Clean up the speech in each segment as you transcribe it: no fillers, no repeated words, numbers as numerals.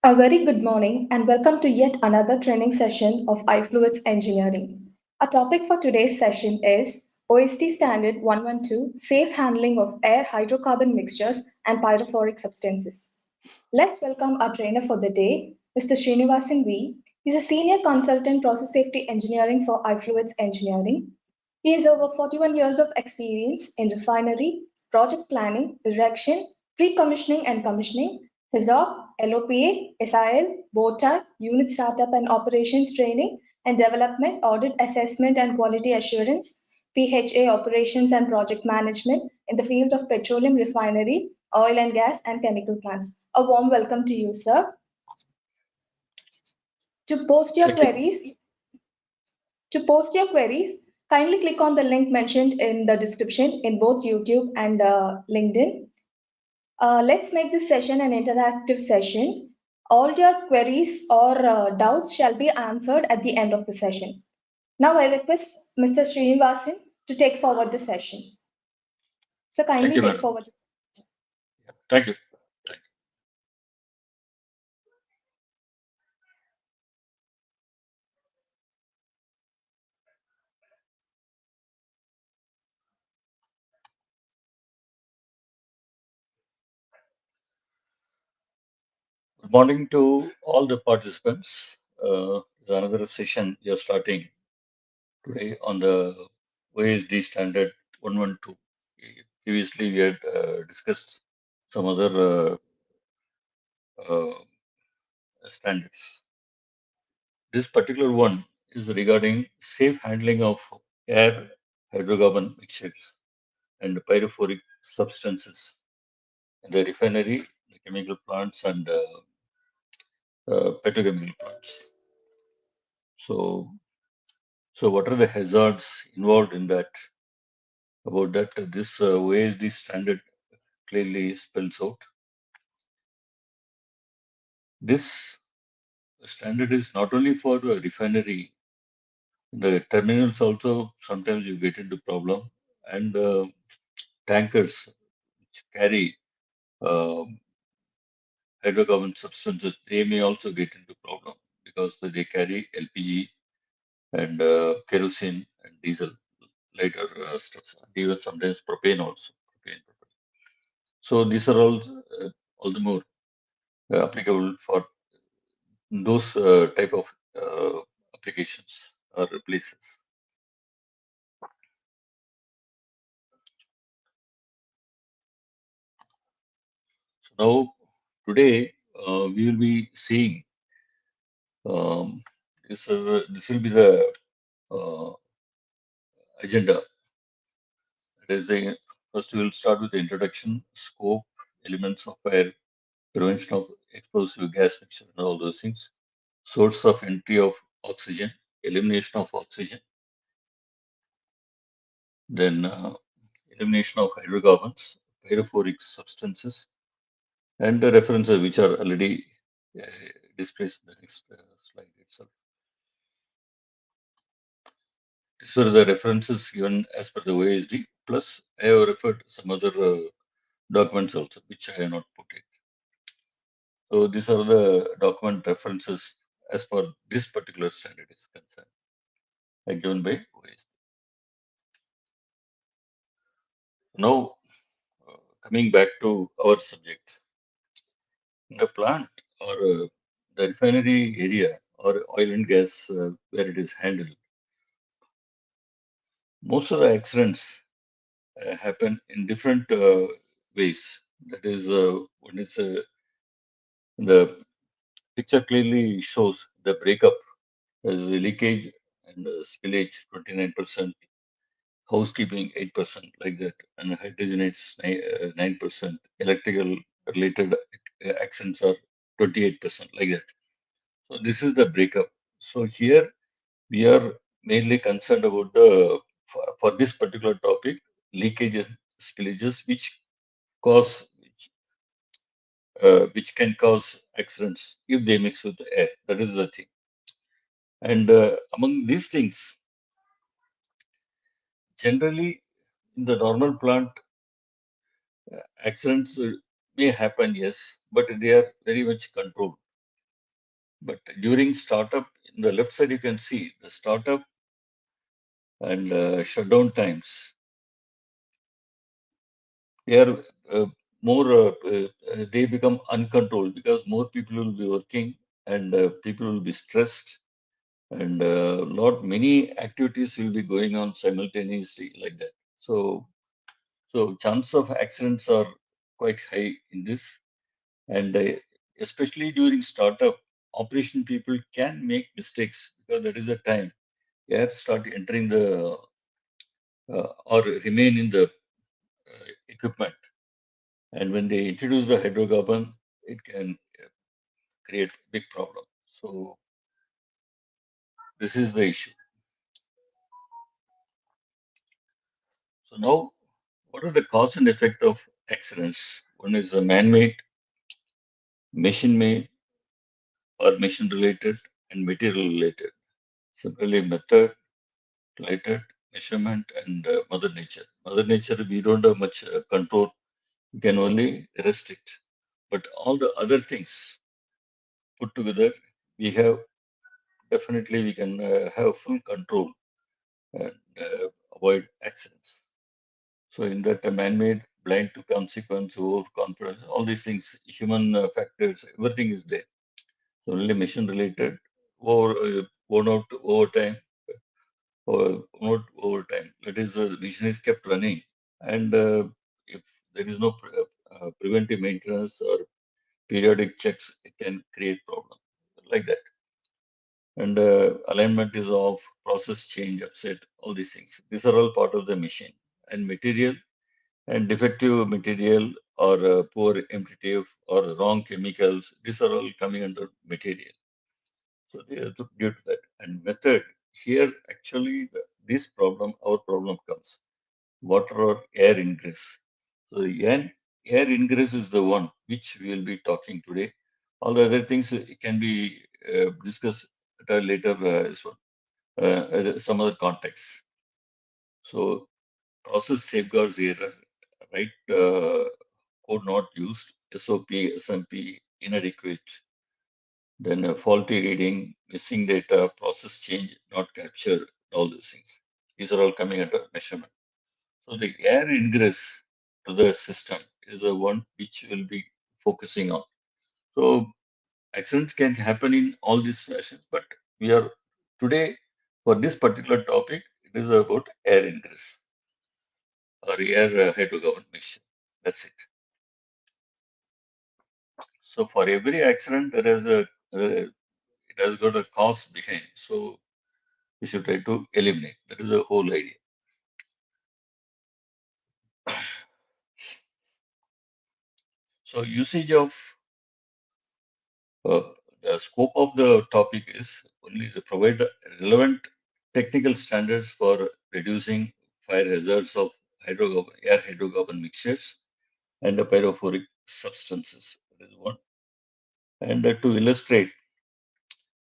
A very good morning and welcome to yet another training session of iFluids Engineering. Our topic for today's session is OISD Standard 112 Safe Handling of Air Hydrocarbon Mixtures and Pyrophoric Substances. Let's welcome our trainer for the day, Mr. Srinivasan V. He's a Senior Consultant Process Safety Engineering for iFluids Engineering. He has over 41 years of experience in refinery, project planning, erection, pre-commissioning and commissioning, HISOP, LOPA, SIL, BOTA, unit startup and operations training and development, audit assessment and quality assurance, PHA operations and project management in the field of petroleum refinery, oil and gas and chemical plants. A warm welcome to you, sir. To post your Thank you. queries, To post your queries, kindly click on the link mentioned in the description in both YouTube and LinkedIn. Let's make this session an interactive session. All your queries or doubts shall be answered at the end of the session. Now I request Mr. Srinivasan to take forward the session. So Thank kindly you, take madam. forward. Thank you. Thank you. Good morning to all the participants. There's another session we are starting today on the OISD standard 112. Previously, we had discussed some other uh, standards. This particular one is regarding safe handling of air hydrocarbon mixtures and pyrophoric substances in the refinery, the chemical plants, and petrochemical plants. So, so what are the hazards involved in that? About that, this OASD standard clearly spells out. This standard is not only for the refinery, the terminals also sometimes you get into problem, and tankers which carry uh, hydrocarbon substances, they may also get into problem because they carry LPG and kerosene and diesel, lighter stuff, and even sometimes propane also. Propane. So these are all the more applicable for those type of applications or places. So now today we will be seeing this will be the uh, agenda. That is the first we will start with the introduction, scope, elements of fire, prevention of explosive gas mixture, and all those things. Source of entry of oxygen, elimination of oxygen, then elimination of hydrocarbons, pyrophoric substances, and the references which are already uh, displayed in the next slide itself. These were the references given as per the OASD, plus I have referred some other documents also, which I have not put it. So these are the document references as per this particular standard is concerned, given by OASD. Now, coming back to our subject, the plant or the refinery area or oil and gas where it is handled, most of the accidents happen in different ways. That is, when it's the picture clearly shows the breakup, as the leakage and spillage 29%, housekeeping 8%, like that, and hydrogenates 9%, electrical related accidents are 28%, like that. So this is the breakup. So here we are mainly concerned about for this particular topic, leakage and spillages, cause which can cause accidents if they mix with the air. That is the thing. And among these things, generally in the normal plant, accidents may happen, yes, but they are very much controlled. But during startup, in the left side, you can see the startup and shutdown times. They are more, they become uncontrolled because more people will be working and people will be stressed and many activities will be going on simultaneously like that. So chance of accidents are quite high in this, and especially during startup, operation people can make mistakes because that is the time they have to start entering the or remain in the equipment. And when they introduce the hydrocarbon, it can create big problem. So this is the issue. So now, what are the cause and effect of accidents? One is the man-made, machine-made, or machine-related, and material-related. Similarly, method, related, measurement, and Mother Nature. Mother Nature, we don't have much control. We can only restrict. But all the other things put together, we have definitely we can have full control and avoid accidents. So in that man-made, blind to consequence, overconfidence, all these things, human factors, everything is there. So only machine-related, worn out over time, or not over time. That is, the machine is kept running, and if there is no preventive maintenance or periodic checks, it can create problem like that. And alignment is off, process change, upset, all these things. These are all part of the machine. And material and defective material or poor MTTF or wrong chemicals, these are all coming under material. So they are due to that. And method, here actually this problem, our problem comes. Water or air ingress. So air ingress is the one which we will be talking today. All the other things can be discussed at a later as well, some other context. So process safeguards error, right? Code not used, SOP, SMP inadequate, then faulty reading, missing data, process change not captured, all these things. These are all coming under measurement. So the air ingress to the system is the one which we'll be focusing on. So accidents can happen in all these fashions, but we are today for this particular topic, it is about air ingress or air hydrocarbon mixture. That's it. So for every accident, there is it has got a cause behind. So we should try to eliminate. That is the whole idea. So usage of Uh, the scope of the topic is only to provide relevant technical standards for reducing fire hazards of air hydrocarbon mixtures and the pyrophoric substances. That is one. And to illustrate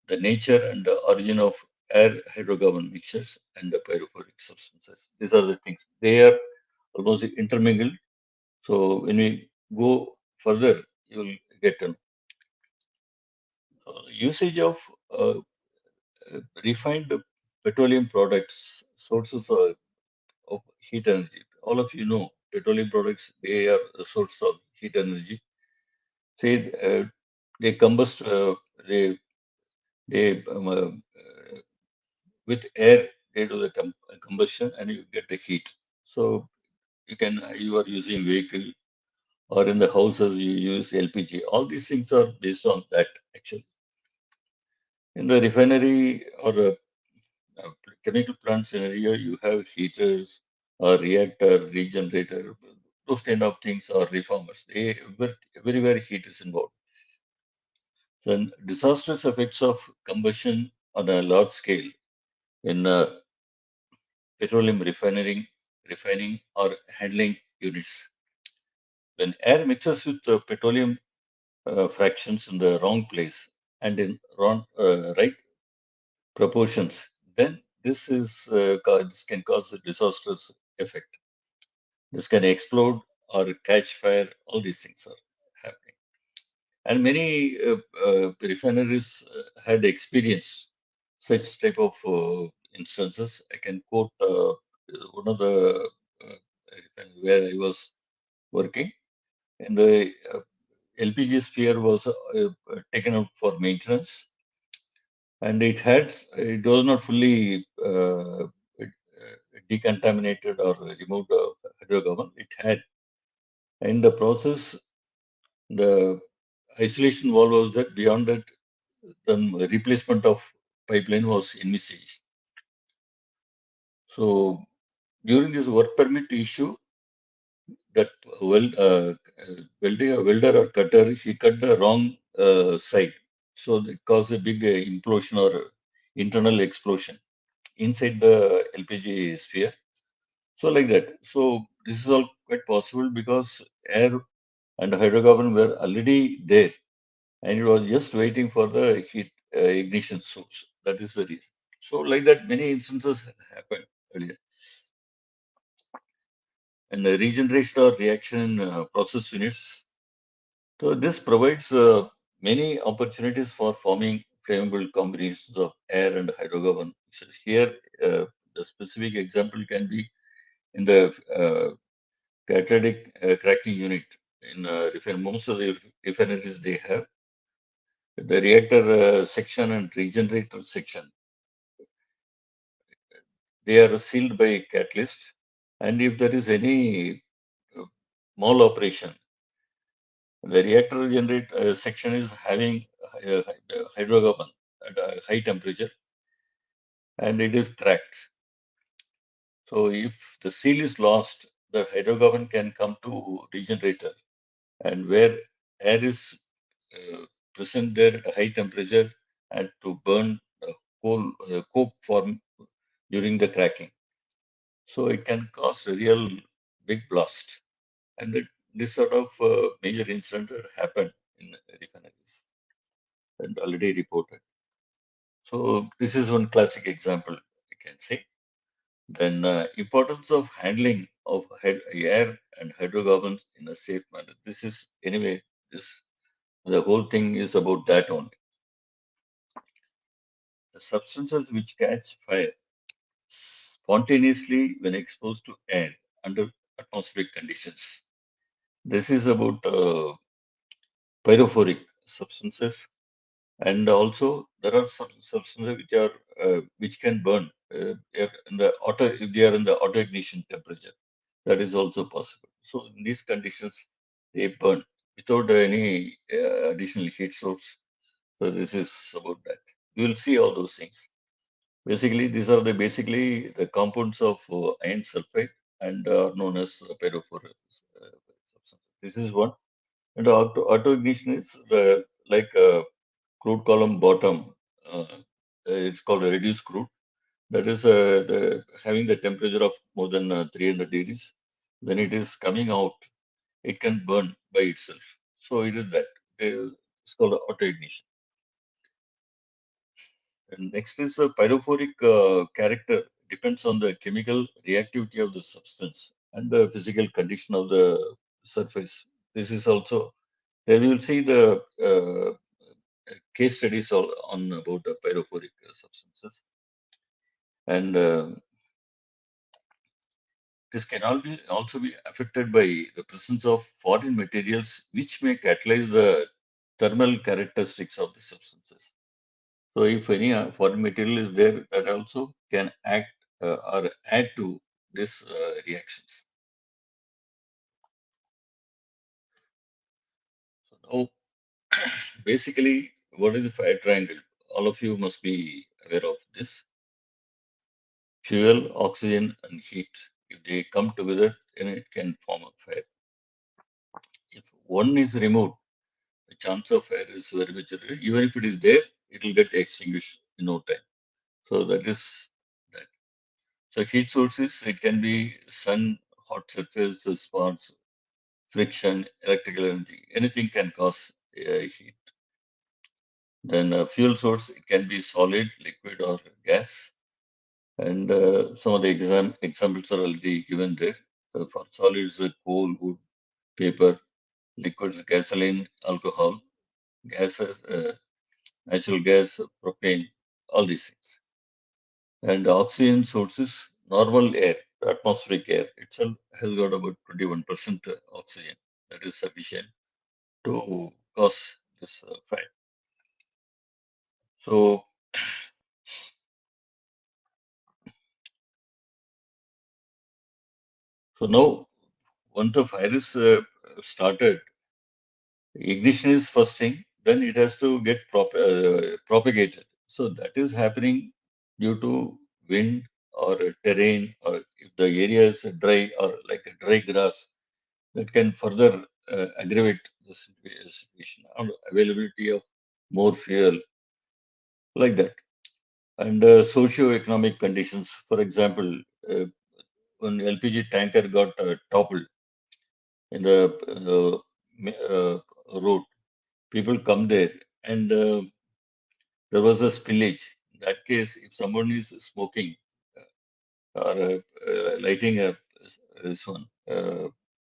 the nature and the origin of air hydrocarbon mixtures and the pyrophoric substances. These are the things. They are almost intermingled. So when we go further, you will get an usage of uh, refined petroleum products, sources of heat energy. All of you know petroleum products, they are a source of heat energy. Say they combust, they with air, they do the combustion and you get the heat. So you are using vehicle or in the houses you use LPG. All these things are based on that actually. In the refinery or chemical plant scenario, you have heaters or reactor, regenerator, those kind of things are reformers. Everywhere heat is involved. Then disastrous effects of combustion on a large scale in petroleum refining or handling units. When air mixes with petroleum fractions in the wrong place and in right proportions, then this can cause a disastrous effect. This can explode or catch fire. All these things are happening. And many refineries had experienced such type of instances. I can quote one of the refinery where I was working. And the LPG sphere was taken out for maintenance, and it was not fully decontaminated or removed hydrocarbon. It had in the process the isolation valve was there. Beyond that, the replacement of pipeline was envisaged. So during this work permit issue, that welder or cutter, he cut the wrong side. So it caused a big implosion or internal explosion inside the LPG sphere. So like that. So this is all quite possible because air and hydrocarbon were already there, and it was just waiting for the heat ignition source. That is the reason. So like that, many instances happened earlier. And the regeneration or reaction process units. So this provides many opportunities for forming flammable combinations of air and hydrocarbon. So here, the specific example can be in the catalytic cracking unit in most of the refineries they have the reactor section and regenerator section. They are sealed by catalyst, and if there is any uh, mal operation, the reactor generate section is having hydrocarbon at a high temperature, and it is cracked. So if the seal is lost, the hydrocarbon can come to regenerator, and where air is present there at a high temperature and to burn coke form during the cracking. So it can cause a real big blast. And this sort of major incident happened in refineries and already reported. So this is one classic example I can say. Then importance of handling of air and hydrocarbons in a safe manner. This is anyway this the whole thing is about that only. The substances which catch fire spontaneously when exposed to air under atmospheric conditions. This is about pyrophoric substances, and also there are some substances which can burn in the auto if they are in the auto ignition temperature. That is also possible. So in these conditions, they burn without any additional heat source. So this is about that. You will see all those things. Basically, these are basically the compounds of iron sulfide and are known as pyrophoric substances. This is one. And auto ignition is like crude column bottom. It's called a reduced crude. That is having the temperature of more than 300 degrees. When it is coming out, it can burn by itself. So it is that. It's called auto ignition. And next is the pyrophoric character depends on the chemical reactivity of the substance and the physical condition of the surface. This is also there we will see the case studies on about the pyrophoric substances, and this can also be affected by the presence of foreign materials which may catalyze the thermal characteristics of the substances. So if any foreign material is there, that also can act or add to these reactions. So now, basically, what is the fire triangle? All of you must be aware of this. Fuel, oxygen, and heat. If they come together, then it can form a fire. If one is removed, the chance of fire is very much real. Even if it is there, it will get extinguished in no time. So that is that. So heat sources, it can be sun, hot surface, sparks, friction, electrical energy. Anything can cause heat. Then fuel source, it can be solid, liquid, or gas. And some of the examples are already given there. For solids, coal, wood, paper, liquids, gasoline, alcohol. gases, natural gas, propane, all these things. And the oxygen sources normal air, atmospheric air itself has got about 21% oxygen. That is sufficient to cause this fire. So, so now once the fire is started, ignition is first thing, then it has to get propagated. So that is happening due to wind or terrain, or if the area is dry or like a dry grass, that can further aggravate the situation or availability of more fuel, like that. And socio-economic conditions, for example, uh, when LPG tanker got toppled in the road, people come there, and there was a spillage. In that case, if someone is smoking or lighting a this one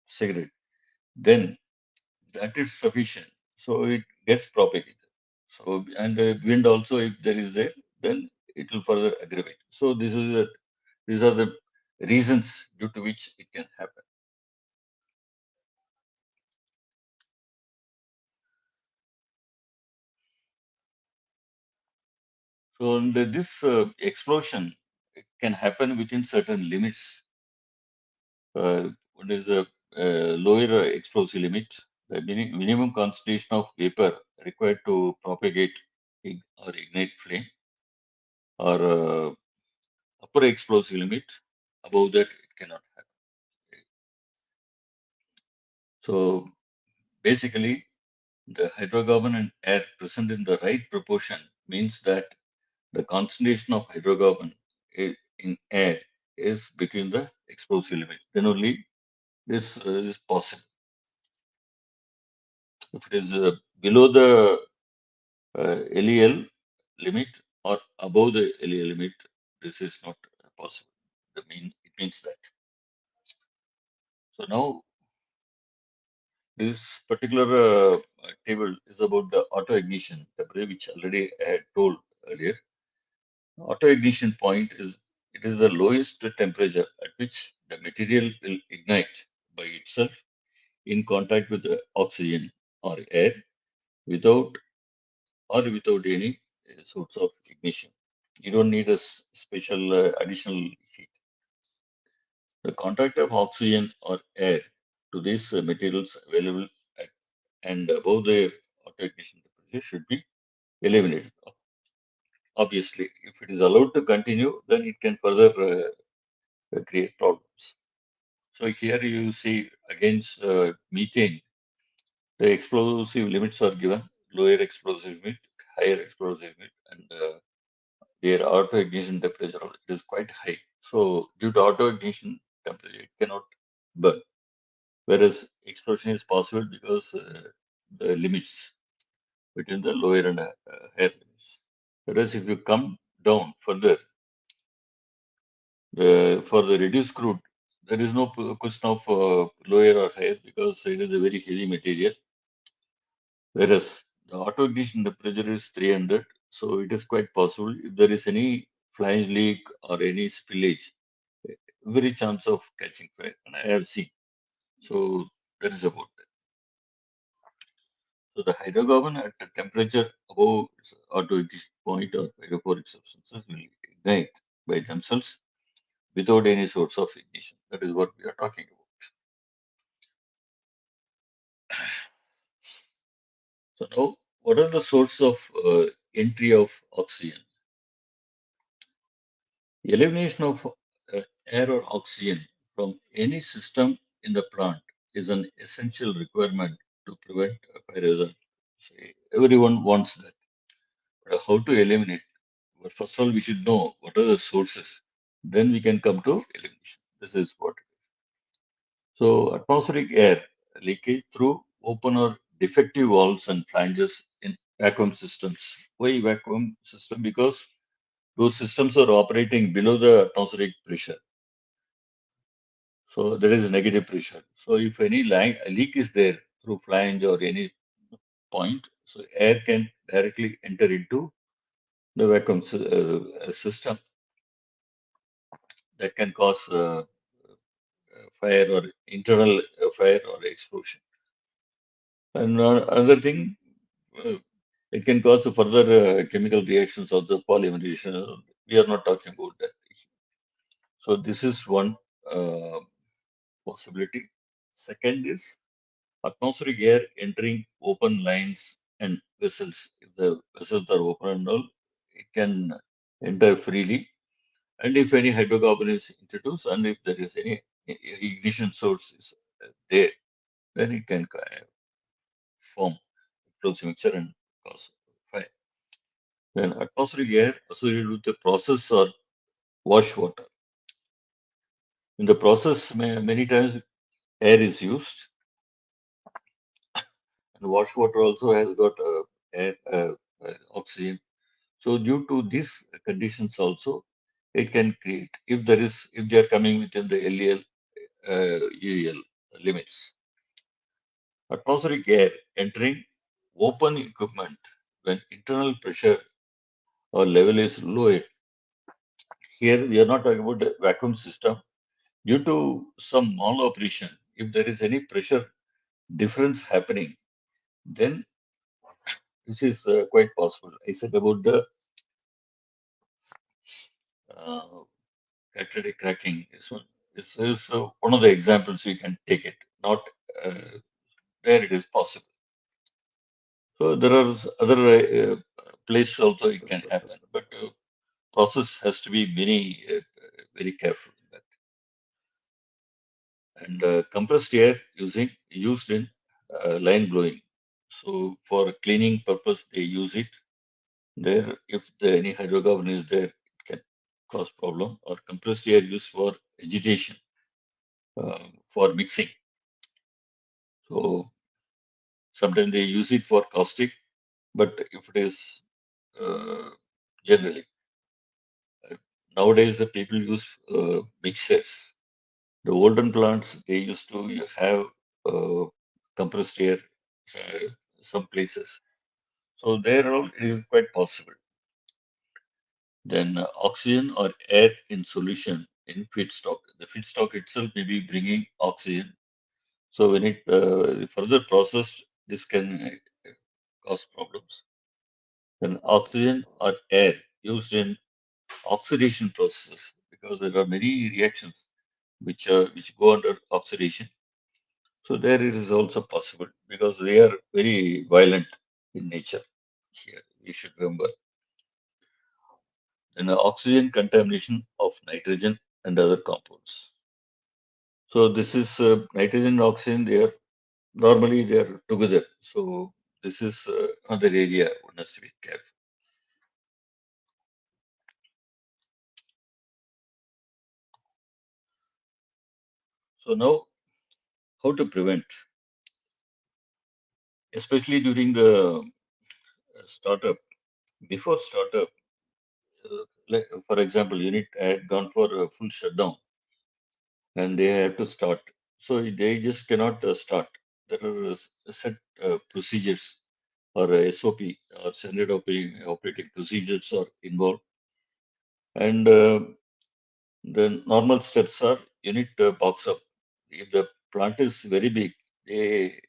cigarette, then that is sufficient. So it gets propagated. So and wind also, if there is there, then it will further aggravate. So these are the reasons due to which it can happen. So and this explosion can happen within certain limits. What is the lower explosive limit? The minimum concentration of vapor required to propagate or ignite flame, or upper explosive limit. Above that, it cannot happen. So basically, the hydrocarbon and air present in the right proportion means that the concentration of hydrocarbon in air is between the explosive limit. Then only this is possible. If it is below the LEL limit or above the LEL limit, this is not possible. It means that. So now this particular table is about the auto ignition, which already I had told earlier. Auto ignition point is, it is the lowest temperature at which the material will ignite by itself in contact with the oxygen or air without without any source of ignition. You don't need a special additional heat. The contact of oxygen or air to these materials available at and above their auto ignition temperature should be eliminated. Obviously, if it is allowed to continue, then it can further create problems. So here you see against methane, the explosive limits are given: lower explosive limit, higher explosive limit, and their auto ignition temperature it is quite high. So due to auto ignition temperature, it cannot burn. Whereas explosion is possible because the limits between the lower and higher limits. Whereas if you come down further, for the reduced crude, there is no question of lower or higher because it is a very heavy material. Whereas the auto ignition temperature is 300, so it is quite possible if there is any flange leak or any spillage, very chance of catching fire. And I have seen. So that is about that. So the hydrocarbon at a temperature above its auto ignition point or pyrophoric substances will ignite by themselves without any source of ignition. That is what we are talking about. So now, what are the sources of entry of oxygen? Elimination of air or oxygen from any system in the plant is an essential requirement to prevent a fire hazard. So, everyone wants that. But how to eliminate? Well, first of all, we should know what are the sources. Then we can come to elimination. This is what. So, atmospheric air leakage through open or defective valves and flanges in vacuum systems. Why vacuum system? Because those systems are operating below the atmospheric pressure. So there is negative pressure. So if any leak is there through flange or any, point, so air can directly enter into the vacuum system that can cause fire or internal fire or explosion. And another thing, uh, it can cause further chemical reactions of the polymerization. We are not talking about that. So this is one uh, possibility. Second is atmospheric air entering open lines and vessels. If the vessels are open and all, it can enter freely. And if any hydrocarbon is introduced, and if there is any ignition source is there, then it can form explosive mixture and cause fire. Then atmospheric air associated with the process or wash water. In the process, many times air is used, and wash water also has got air, oxygen. So due to these conditions also, it can create if they are coming within the LEL, UEL limits. Atmospheric air entering open equipment when internal pressure or level is low. Here we are not talking about the vacuum system. Due to some maloperation, if there is any pressure difference happening, then this is quite possible. I said about the uh, catalytic cracking. This is one of the examples we can take it, not uh, where it is possible. So there are places also it can happen, but process has to be very careful in that. And compressed air used in line blowing. So for cleaning purpose, they use it there. If any hydrocarbon is there, it can cause problem. Or compressed air used for agitation, for mixing. So sometimes they use it for caustic, but if it is uh, generally nowadays the people use mixers. The olden plants they used to have uh, compressed air some places. So there it is quite possible. Then oxygen or air in solution in feedstock. The feedstock itself may be bringing oxygen. So when it further processed, this can cause problems. Then oxygen or air used in oxidation processes because there are many reactions which go under oxidation. So there it is also possible because they are very violent in nature. Here we should remember. Then oxygen contamination of nitrogen and other compounds. So this is nitrogen and oxygen. They are together. So this is another area one has to be careful. So now how to prevent, especially during the startup. Before startup, like for example, unit had gone for a full shutdown and they have to start. So they just cannot start. There are set procedures or SOP or standard operating procedures are involved. And the normal steps are unit box up. If the plant is very big, they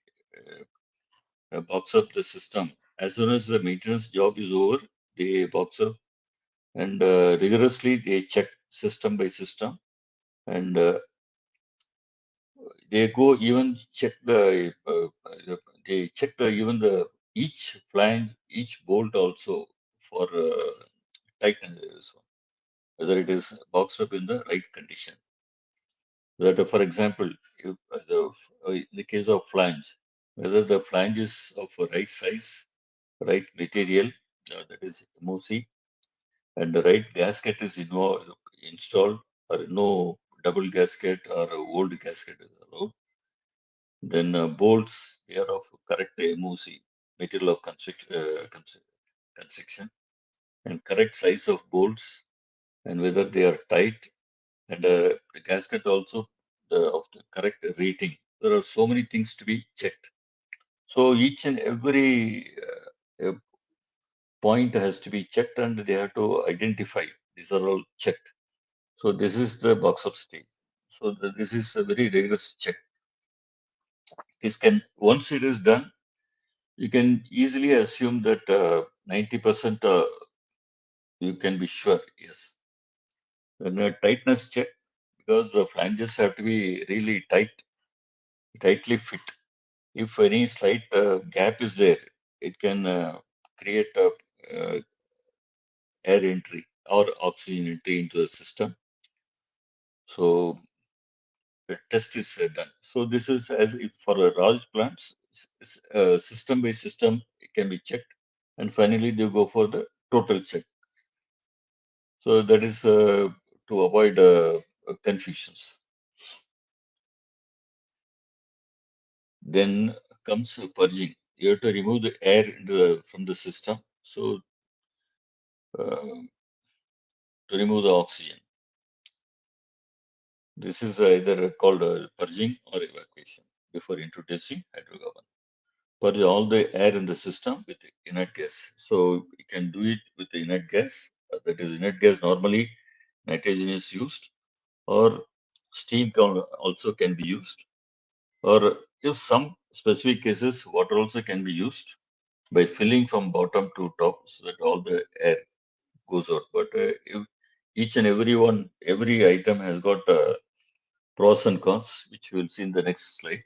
box up the system. As soon as the maintenance job is over, they box up and rigorously they check system by system and they go even check they check even the each flange each bolt also for tightness, whether it is boxed up in the right condition. That for example, if, in the case of flange, whether the flange is of a right size, right material, that is MOC, and the right gasket is installed, or no double gasket or old gasket is allowed. Then bolts, they are of correct MOC, material of construction, and correct size of bolts, and whether they are tight, and the gasket also of the correct rating. There are so many things to be checked. So each and every point has to be checked and they have to identify. These are all checked. So this is the box up stage. So this is a very rigorous check. This can once it is done, you can easily assume that 90% you can be sure. Yes. Then a tightness check because the flanges have to be really tightly fit. If any slight gap is there, it can create a uh, air entry or oxygen entry into the system. So the test is done. So this is as if for a large plants, system by system, it can be checked, and finally they go for the total check. So that is to avoid confusions. Then comes purging. You have to remove the air from the system. So to remove the oxygen. This is either called purging or evacuation before introducing hydrocarbon. Purge all the air in the system with inert gas. So you can do it with the inert gas. That is inert gas. Normally, nitrogen is used, or steam also can be used, or if some specific cases, water also can be used by filling from bottom to top so that all the air goes out. But if each and every item has got pros and cons, which we'll see in the next slide.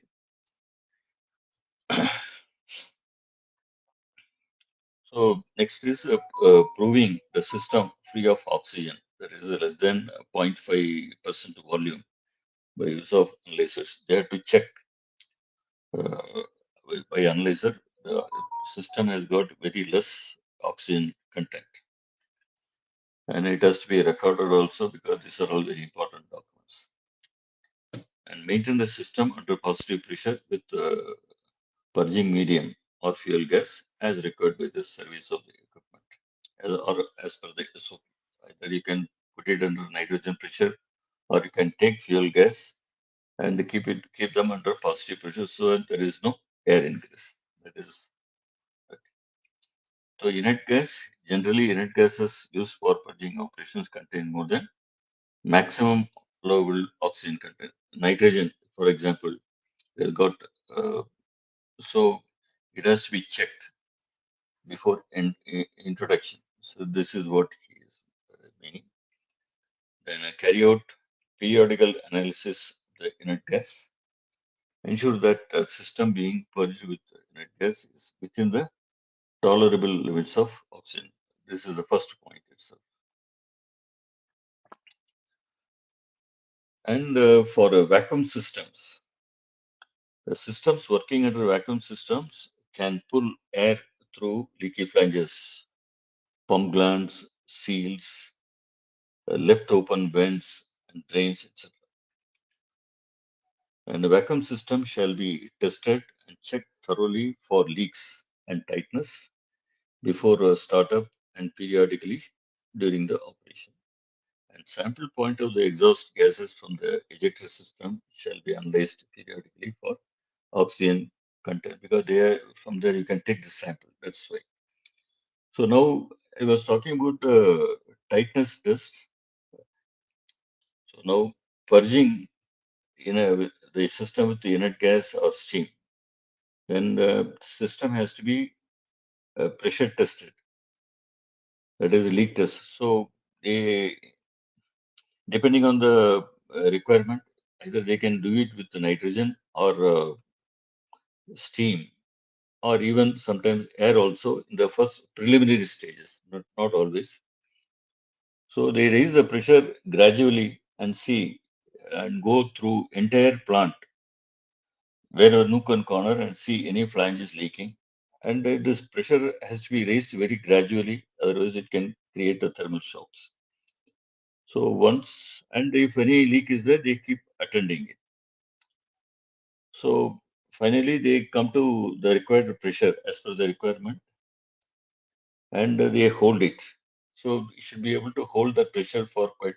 So next is proving the system free of oxygen, that is less than 0.5% volume by use of analyzers. They have to check by analyzer the system has got very less oxygen content, and it has to be recorded also because these are all very important documents. And maintain the system under positive pressure with purging medium or fuel gas as required by the service of the equipment or as per the SOP. Either you can put it under nitrogen pressure or you can take fuel gas and keep them under positive pressure so that there is no air ingress. That is so inert gas. Generally, inert gases used for purging operations contain more than maximum allowable oxygen content. Nitrogen, for example, they got uh, so it has to be checked before introduction. So this is what he is meaning. Then carry out periodical analysis of the inert gas. Ensure that a system being purged with inert gas is within the tolerable limits of oxygen. This is the first point itself. And for vacuum systems, the systems working under vacuum systems can pull air through leaky flanges, pump glands, seals, left open vents, and drains, etc. And the vacuum system shall be tested and checked thoroughly for leaks and tightness before startup and periodically during the operation. And sample point of the exhaust gases from the ejector system shall be analyzed periodically for oxygen content because they are from there you can take the sample. That's why. So now I was talking about tightness test. So now purging in the system with the inert gas or steam, then the system has to be pressure tested. That is a leak test. So they, depending on the requirement, either they can do it with the nitrogen or steam or even sometimes air also in the first preliminary stages, not always. So they raise the pressure gradually and see and go through entire plant wherever nook and corner and see any flange is leaking. And this pressure has to be raised very gradually, otherwise it can create the thermal shocks. So once, and if any leak is there, they keep attending it. So finally, they come to the required pressure as per the requirement, and they hold it. So you should be able to hold that pressure for quite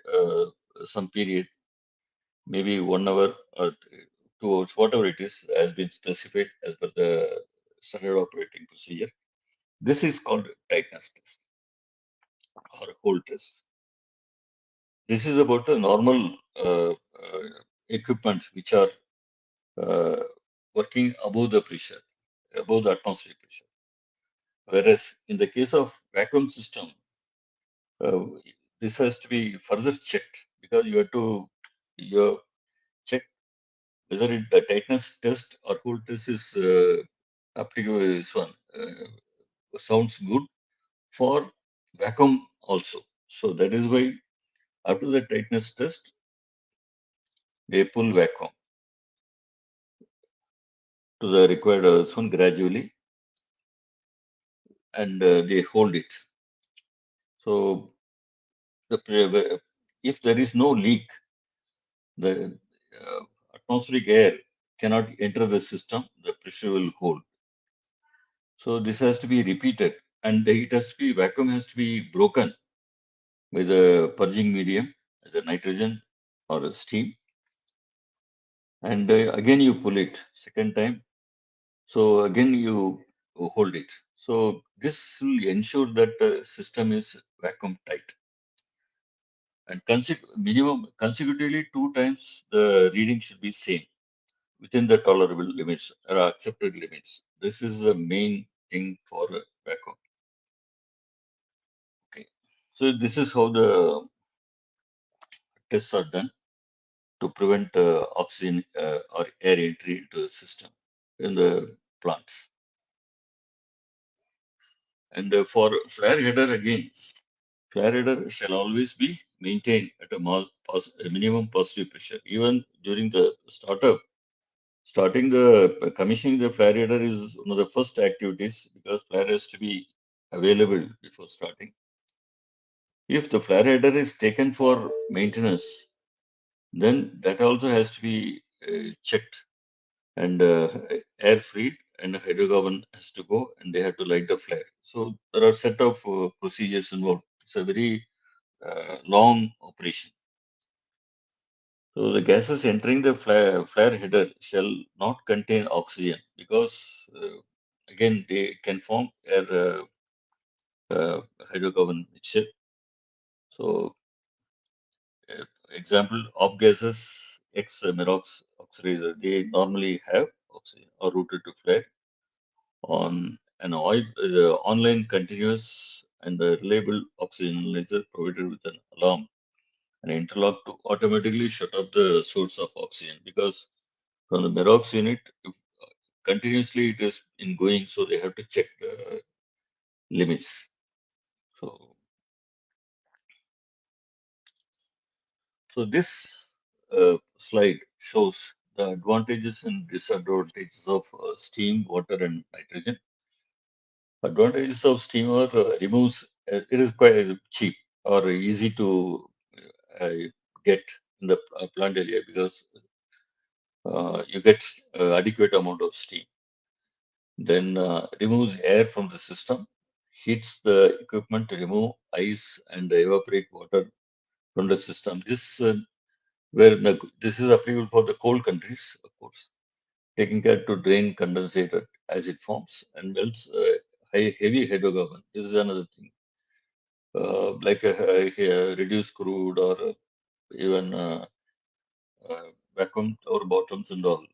some period, maybe 1 hour or 2 hours, whatever it is, has been specified as per the standard operating procedure. This is called tightness test or hole test. This is about the normal equipment which are uh, working above the pressure, above the atmospheric pressure. Whereas in the case of vacuum system, uh, this has to be further checked because you check whether the tightness test or hole test is applicable. This one sounds good for vacuum also. So that is why after the tightness test, they pull vacuum to the required zone gradually and they hold it. So if there is no leak, the atmospheric air cannot enter the system, the pressure will hold. So this has to be repeated and it has to be, vacuum has to be broken with a purging medium, either nitrogen or a steam. And again you pull it second time. So again you hold it. So this will ensure that the system is vacuum tight. And minimum consecutively 2 times the reading should be same within the tolerable limits or accepted limits. This is the main thing for vacuum. Okay. So this is how the tests are done to prevent oxygen or air entry into the system in the plants. And for flare header again, flare header shall always be maintained at a minimum positive pressure. Even during the startup, starting the commissioning the flare header is one of the first activities because flare has to be available before starting. If the flare header is taken for maintenance, then that also has to be checked and air freed and hydrocarbon has to go and they have to light the flare. So there are set of procedures involved. It's a very long operation. So the gases entering the flare header shall not contain oxygen because again they can form air hydrocarbon mixture. So example of gases X Merox oxidizer, they normally have oxygen or routed to flare on an oil online continuous and reliable oxygen analyzer provided with an alarm and interlock to automatically shut off the source of oxygen because from the Merox unit, if continuously it is in going, so they have to check the limits. So, so this slide shows the advantages and disadvantages of steam, water, and nitrogen. Advantages of steam are removes. It is quite cheap or easy to uh, get in the plant area because you get adequate amount of steam. Then removes air from the system, heats the equipment to remove ice and evaporate water from the system. This is applicable for the cold countries, of course, taking care to drain condensate as it forms and melts heavy hydrocarbon. This is another thing, like reduced crude or even vacuum or bottoms and all.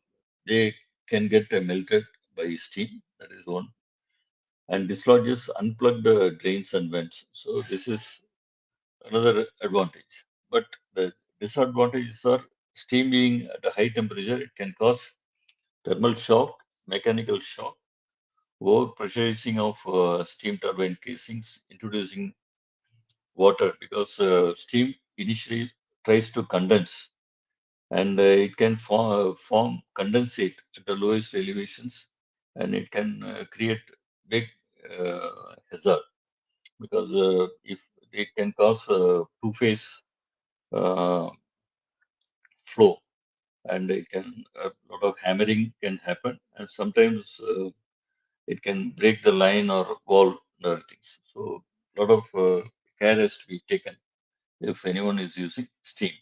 They can get melted by steam. That is one and dislodges unplugged drains and vents. So this is another advantage. But the disadvantages are steam being at a high temperature, it can cause thermal shock, mechanical shock, over pressurizing of steam turbine casings, introducing water because steam initially tries to condense and it can form condensate at the lowest elevations and it can create big hazard because if it can cause two-phase uh, flow and it can a lot of hammering can happen and sometimes it can break the line or wall and other things. So a lot of care has to be taken if anyone is using steam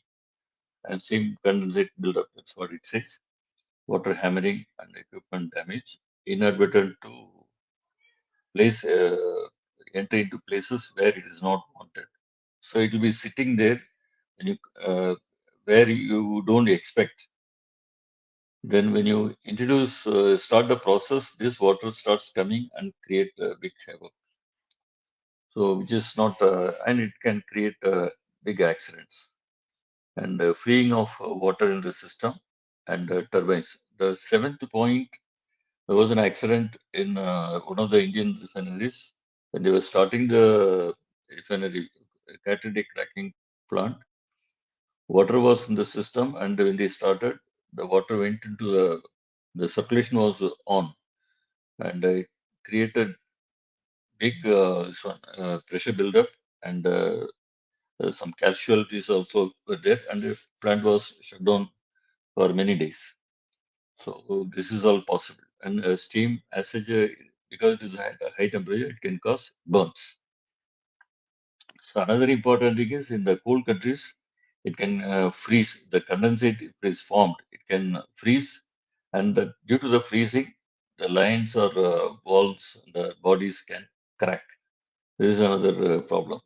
and steam condensate buildup. That's what it says. Water hammering and equipment damage. inadvertent to place enter into places where it is not wanted. So it will be sitting there when you where you don't expect. Then when you introduce start the process, this water starts coming and create a big havoc. So which is not and it can create big accidents and freeing of water in the system and turbines. The seventh point, there was an accident in one of the Indian refineries when they were starting the refinery, catalytic cracking plant. Water was in the system, and when they started, the water went into the circulation was on, and it created big pressure buildup, and some casualties also were there, and the plant was shut down for many days. So this is all possible. And steam, as such, because it is at a high temperature, it can cause burns. So another important thing is in the cold countries, it can freeze. The condensate if it is formed, it can freeze, and due to the freezing, the lines or walls, the bodies can crack. This is another problem.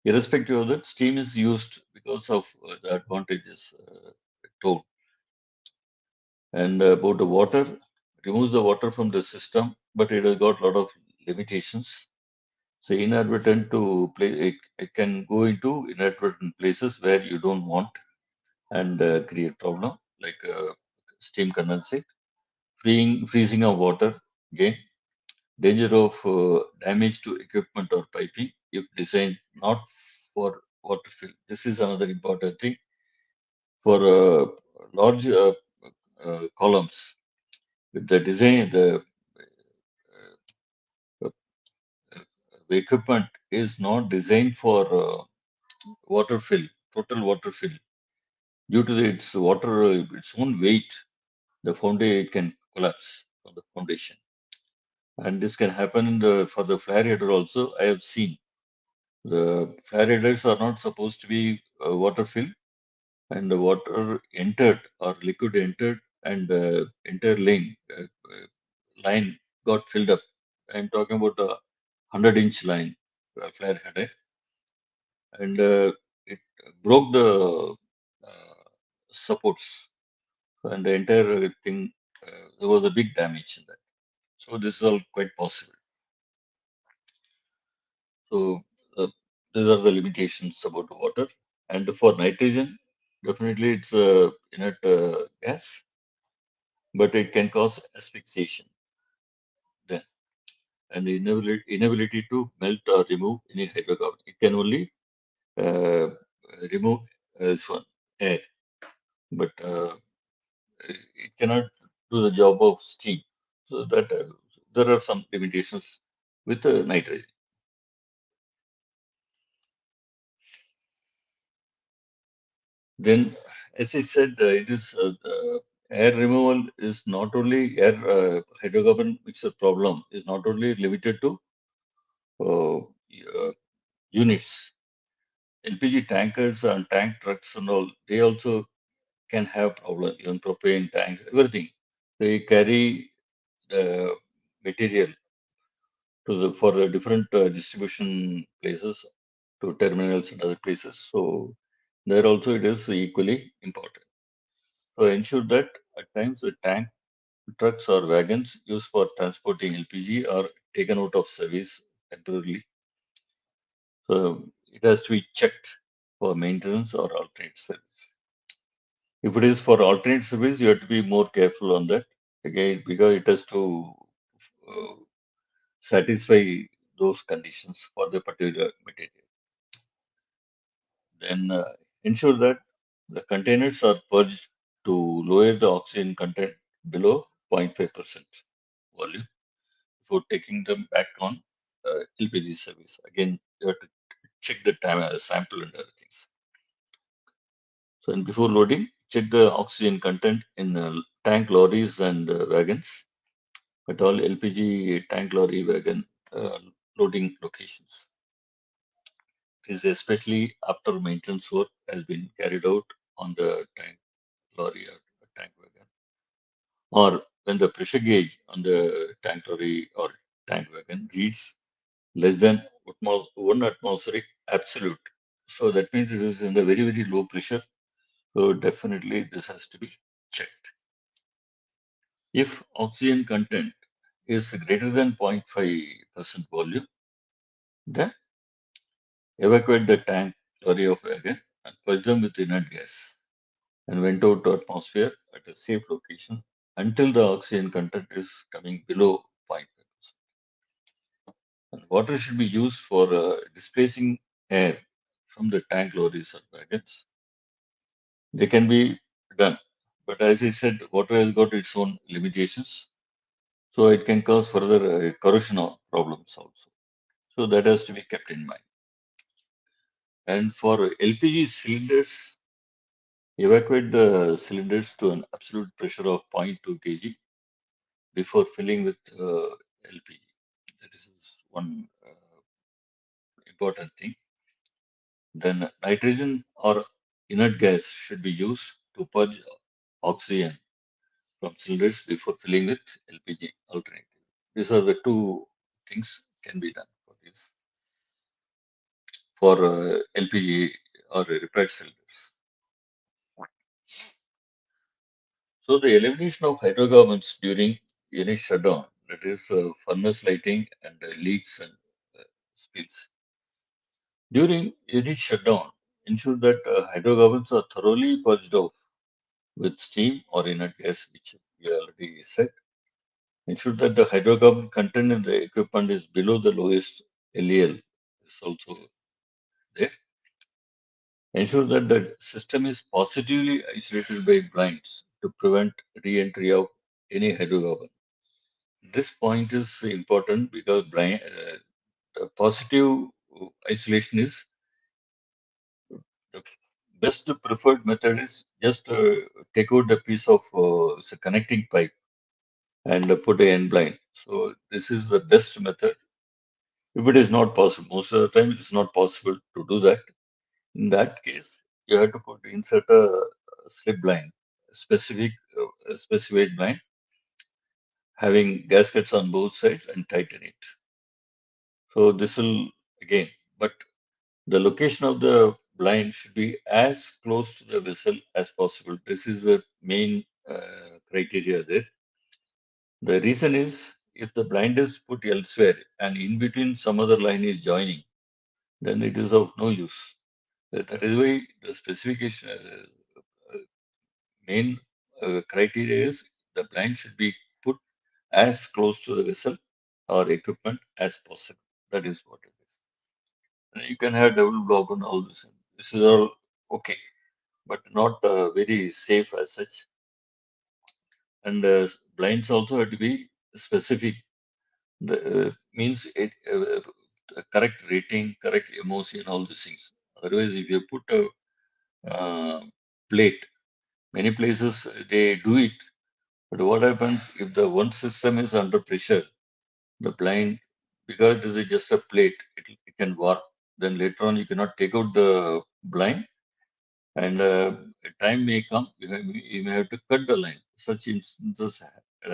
Irrespective of that, steam is used because of the advantages told. And about the water, removes the water from the system, but it has got a lot of limitations. So inadvertent to play, it can go into inadvertent places where you don't want and create problem like steam condensate, freezing of water, again, danger of damage to equipment or piping if designed not for water fill. This is another important thing for large columns. If the design, uh, the equipment is not designed for water fill, total water fill. Due to its water, its own weight, the foundation can collapse from the foundation. And this can happen in the for the flare header also. I have seen the flare headers are not supposed to be water filled, and the water entered or liquid entered, and the entire line got filled up. I'm talking about the 100-inch line flare header, and it broke the supports, and the entire thing. There was a big damage in that. So this is all quite possible. So these are the limitations about water. And for nitrogen, definitely it's a inert gas, but it can cause asphyxiation then, and the inability to melt or remove any hydrocarbon. It can only uh, remove this one air, but it cannot do the job of steam. So that there are some limitations with nitrogen. Then, as I said, it is air removal is not only air hydrocarbon mixture problem is not only limited to units. LPG tankers and tank trucks and all, they also can have problem. Even propane tanks, everything. They carry the material to the for the different distribution places to terminals and other places. So there also it is equally important. So ensure that at times the tank trucks or wagons used for transporting LPG are taken out of service temporarily. So it has to be checked for maintenance or alternate service. If it is for alternate service, you have to be more careful on that. Again, because it has to uh, satisfy those conditions for the particular material. Then ensure that the containers are purged to lower the oxygen content below 0.5% volume before taking them back on LPG service. Again, you have to check the time sample and other things. So, and before loading, check the oxygen content in tank lorries and wagons at all LPG tank lorry wagon loading locations. Is especially after maintenance work has been carried out on the tank lorry or tank wagon, or when the pressure gauge on the tank lorry or tank wagon reads less than 1 atmospheric absolute. So that means it is in the very, very low pressure. So definitely this has to be checked. If oxygen content is greater than 0.5% volume, then evacuate the tank lorry of wagon and flush them with inert gas and went out to atmosphere at a safe location until the oxygen content is coming below 0.5%. And water should be used for displacing air from the tank lorries or wagons. They can be done, but as I said, water has got its own limitations, so it can cause further corrosion problems also. So that has to be kept in mind. And for LPG cylinders, evacuate the cylinders to an absolute pressure of 0.2 kg before filling with LPG. That is one important thing. Then nitrogen or inert gas should be used to purge oxygen from cylinders before filling with LPG alternative. These are the two things can be done for this for LPG or repaired cylinders. So the elimination of hydrocarbons during unit shutdown, that is furnace lighting and leaks and spills. During unit shutdown, ensure that hydrocarbons are thoroughly purged off with steam or inert gas, which we already said. Ensure that the hydrocarbon content in the equipment is below the lowest LEL. Is also there. Ensure that the system is positively isolated by blinds to prevent re-entry of any hydrocarbon. This point is important because the positive isolation is the best preferred method is just take out a piece of connecting pipe and put a end blind. So this is the best method. If it is not possible, most of the time it's not possible to do that. In that case, you have to put insert a slip blind, specific specified blind, having gaskets on both sides and tighten it. So this will again, but the location of the blind should be as close to the vessel as possible. This is the main criteria there. The reason is if the blind is put elsewhere and in between some other line is joining, then it is of no use. That is why the specification main criteria is the blind should be put as close to the vessel or equipment as possible. That is what it is. And you can have double block on all this. This is all okay, but not very safe as such. And blinds also have to be specific. The means it correct rating, correct MOC, and all these things. Otherwise, if you put a plate, many places they do it. But what happens if the one system is under pressure? The blind, because this is just a plate, it can warp. Then later on, you cannot take out the blind, and a time may come you may have to cut the line. Such instances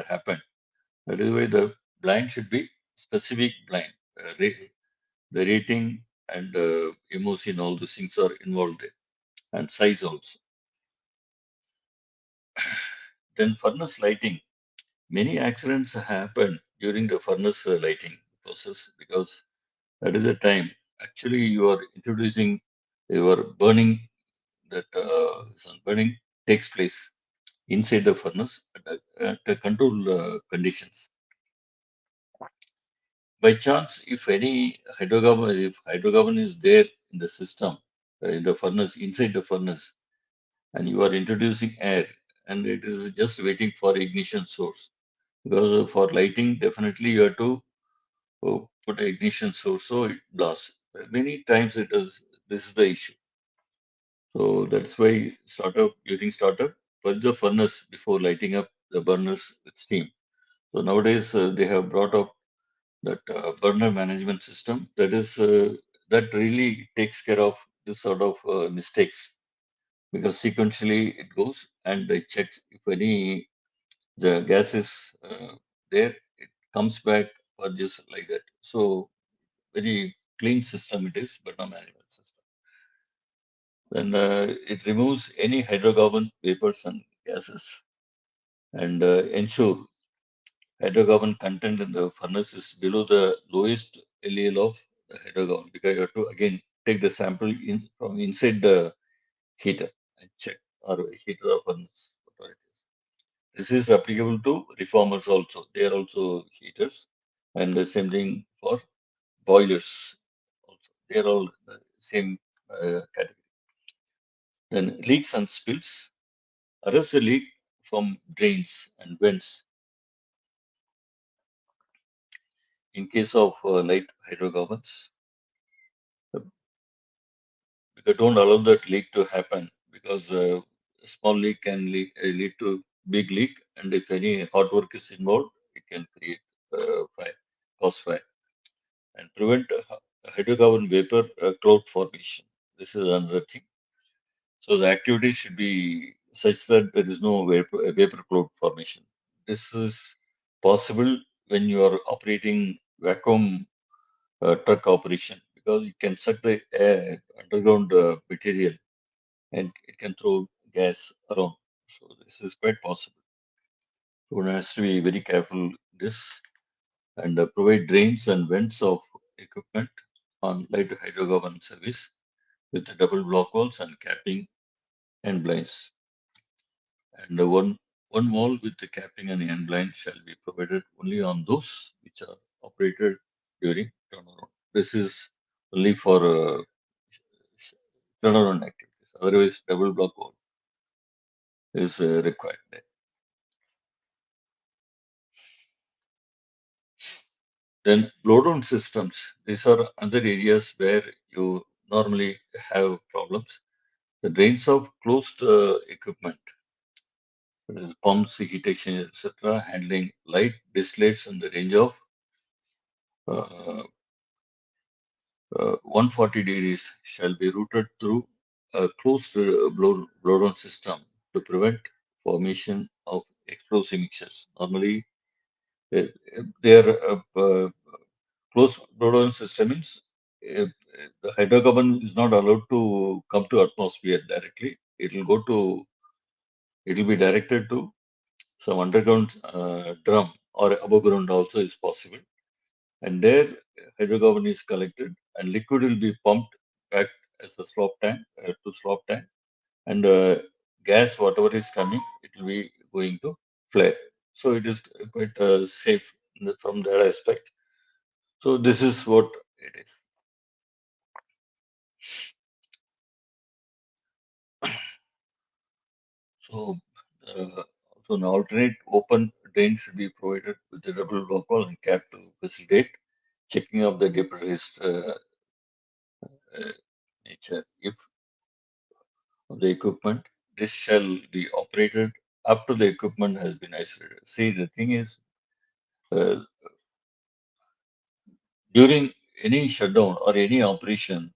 happen. That is why the blind should be specific blind. The rating and MOC and all these things are involved there, and size also. Then furnace lighting. Many accidents happen during the furnace lighting process because that is the time actually you are introducing your burning that some burning takes place inside the furnace at the controlled conditions. By chance, if hydrocarbon is there in the system, in the furnace, inside the furnace, and you are introducing air, and it is just waiting for ignition source, because for lighting, definitely you have to put an ignition source so it blasts. Many times it is this is the issue. So that's why during startup, purge the furnace before lighting up the burners with steam. So nowadays they have brought up that burner management system that really takes care of this sort of mistakes because sequentially it goes and it checks if any The gas is there, it comes back or just like that. So very clean system it is, but not manual system. Then it removes any hydrocarbon vapors and gases and ensure hydrocarbon content in the furnace is below the lowest LEL of the hydrocarbon, because you have to again take the sample from inside the heater and check, or heater or furnace, whatever it is. This is applicable to reformers also. They are also heaters, and the same thing for boilers also. They are all the same category. Then leaks and spills. Arrest the leak from drains and vents in case of light hydrocarbons. Because don't allow that leak to happen, because a small leak can lead to big leak, and if any hot work is involved, it can create fire, cause fire, and prevent hydrocarbon vapor cloud formation. This is another thing. So the activity should be such that there is no vapor cloud formation. This is possible when you are operating vacuum truck operation, because it can suck the underground material, and it can throw gas around. So this is quite possible. So one has to be very careful this, and provide drains and vents of equipment on light hydrocarbon service with double block walls and capping and blinds. And one wall with the capping and end blind shall be provided only on those which are operated during turnaround. This is only for turnaround activities. Otherwise, double block wall is required. Then blowdown systems. These are other areas where you normally have problems. The drains of closed equipment, that is pumps, heat exchangers, etc., handling light distillates in the range of uh, 140 degrees shall be routed through a closed blowdown system to prevent formation of explosive mixtures. Normally, uh, they are closed blowdown system means the hydrocarbon is not allowed to come to atmosphere directly. It will be directed to some underground drum, or above ground also is possible. And there hydrocarbon is collected and liquid will be pumped back as a slop tank to slop tank, and gas whatever is coming, it will be going to flare. So it is quite safe from that aspect. So this is what it is. So, so an alternate open drain should be provided with a double block wall and cap to facilitate checking of the depressurized uh, nature if of the equipment. This shall be operated after the equipment has been isolated. See, the thing is, uh, during any shutdown or any operation,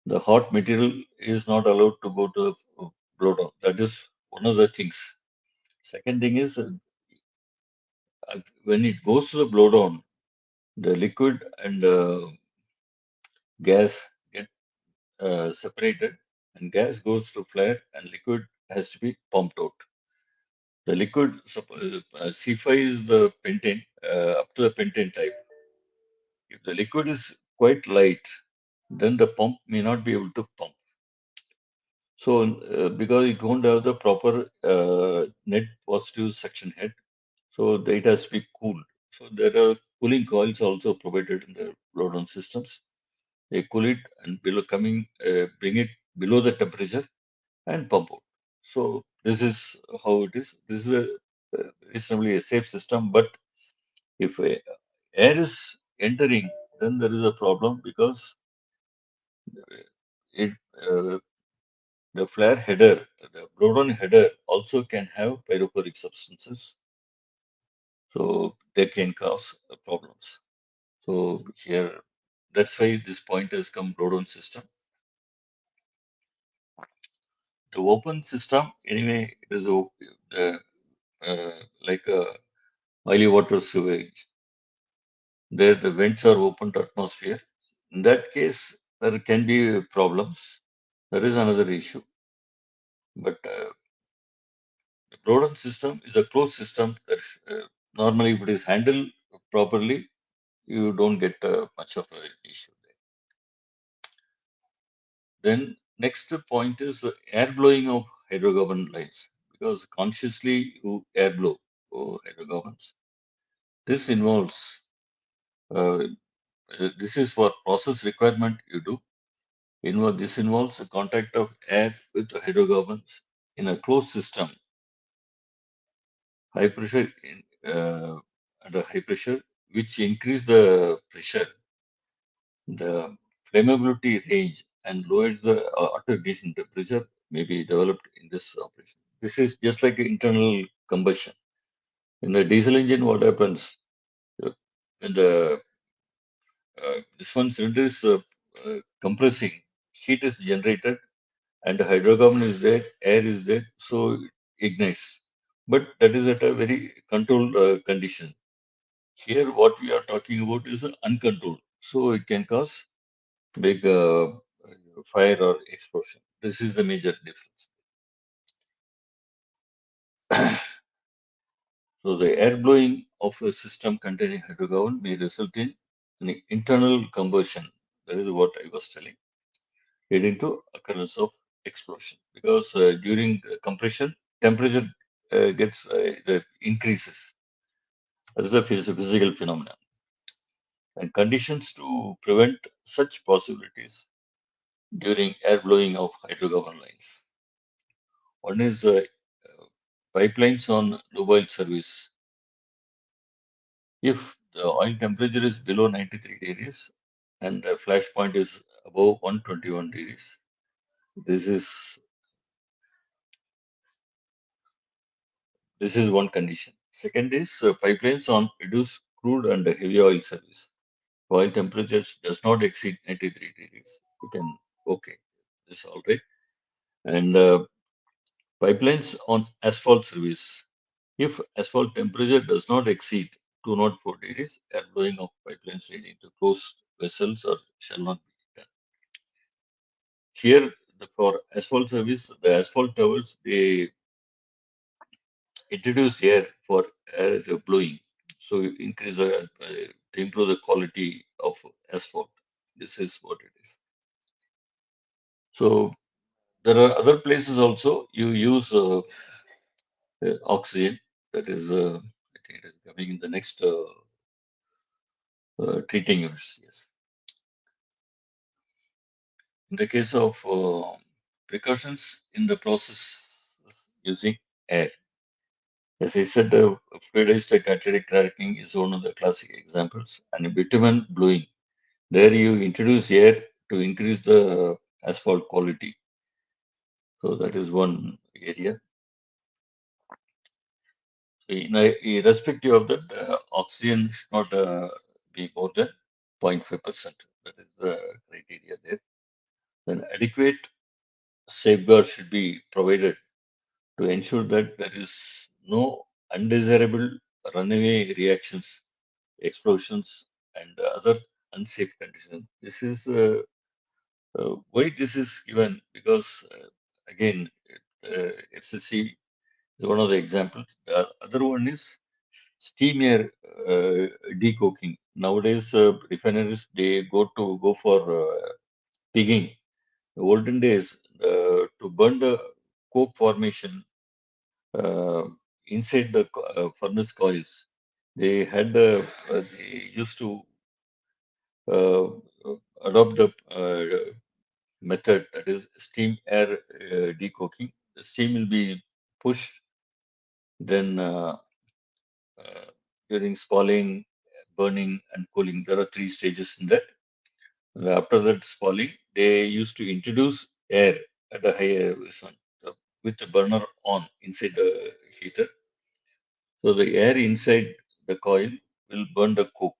the hot material is not allowed to go to the blowdown. That is one of the things. Second thing is, when it goes to the blowdown, the liquid and gas get separated, and gas goes to flare, and liquid has to be pumped out. The liquid, C5 is the pentane, up to the pentane type. If the liquid is quite light, then the pump may not be able to pump. So, because it won't have the proper net positive suction head, so it has to be cooled. So there are cooling coils also provided in the blowdown systems. They cool it and bring it below the temperature and pump out. So this is how it is. This is reasonably a safe system, but if air is entering, then there is a problem, because it the flare header, the blowdown header also can have pyrophoric substances, so they can cause problems. So here, that's why this point has come blowdown system. The open system, anyway, it is like oily water sewage. There, the vents are open to atmosphere. In that case, there can be problems. That is another issue. But the Broden system is a closed system. That normally, if it is handled properly, you don't get much of an issue there. Then next point is air blowing of hydrocarbon lines, because consciously you air blow hydrocarbons. This involves uh, this is for process requirement you do. This involves the contact of air with the hydrocarbons in a closed system, high pressure under high pressure, which increase the pressure, the flammability range, and lowers the auto ignition temperature may be developed in this operation. This is just like internal combustion. In the diesel engine, what happens? When the this one cylinder is compressing, heat is generated, and the hydrocarbon is there, air is there, so it ignites. But that is at a very controlled condition. Here, what we are talking about is uncontrolled, so it can cause big fire or explosion. This is the major difference. So the air blowing of a system containing hydrocarbon may result in an internal combustion. That is what I was telling, leading to occurrence of explosion. Because during compression, temperature gets increases. That is a physical phenomenon. And conditions to prevent such possibilities during air blowing of hydrocarbon lines. One is pipelines on mobile service. If the oil temperature is below 93 degrees and the flash point is above 121 degrees, this is this is one condition. Second is pipelines on reduced crude and heavy oil service. Oil temperatures does not exceed 93 degrees. You can okay, this is all right. And pipelines on asphalt service. If asphalt temperature does not exceed 204 degrees, air blowing of pipelines leading to closed vessels or shall not be done. Here, for asphalt service, the asphalt towers they introduce air for air blowing, so increase to improve the quality of asphalt. This is what it is. So there are other places also you use oxygen. That is, I think it is coming in the next treating units. Yes. In the case of precautions in the process using air, as I said, fluidized catalytic cracking is one of the classic examples, and bitumen blowing. There you introduce air to increase the asphalt quality. So that is one area. Irrespective of that, oxygen should not be more than 0.5%. That is the criteria there. Then adequate safeguards should be provided to ensure that there is no undesirable runaway reactions, explosions, and other unsafe conditions. This is why this is given because again, FCC is one of the examples. The other one is steam air decoking. Nowadays, refineries they go for pigging. The olden days, to burn the coke formation uh, inside the furnace coils, they used to uh, adopt the method that is steam air decoking. The steam will be pushed, then uh, during spalling, burning, and cooling, there are three stages in that. And after that spalling, they used to introduce air at a higher one, with the burner on inside the heater. So the air inside the coil will burn the coke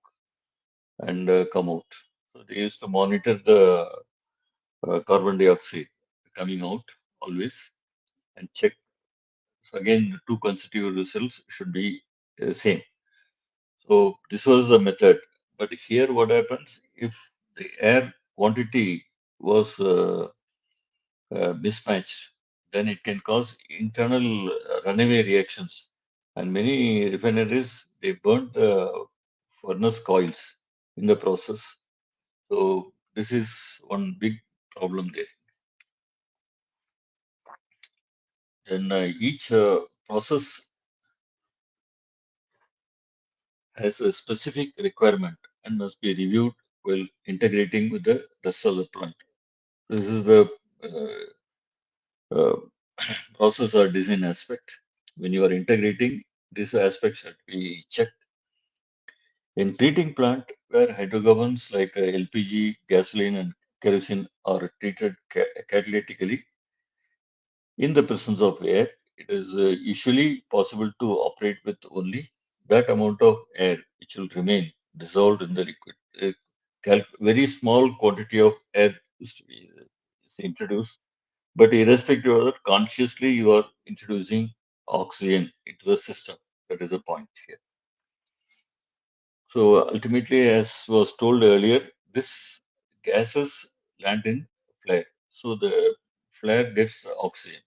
and come out. So they used to monitor the carbon dioxide coming out always and check. again the two consecutive results should be same. So this was the method. But here what happens if the air quantity was mismatched, then it can cause internal runaway reactions. And many refineries, they burnt the furnace coils in the process. So this is one big problem there. Then each process has a specific requirement and must be reviewed while integrating with the rest of the plant. This is the uh, process or design aspect. When you are integrating, these aspects should be checked. In treating plant, where hydrocarbons like LPG, gasoline, and kerosene are treated catalytically in the presence of air, it is usually possible to operate with only that amount of air which will remain dissolved in the liquid. Very small quantity of air is introduced, but irrespective of that, consciously you are introducing oxygen into the system. That is the point here. So ultimately, as was told earlier, this gases land in flare. So the flare gets the oxygen.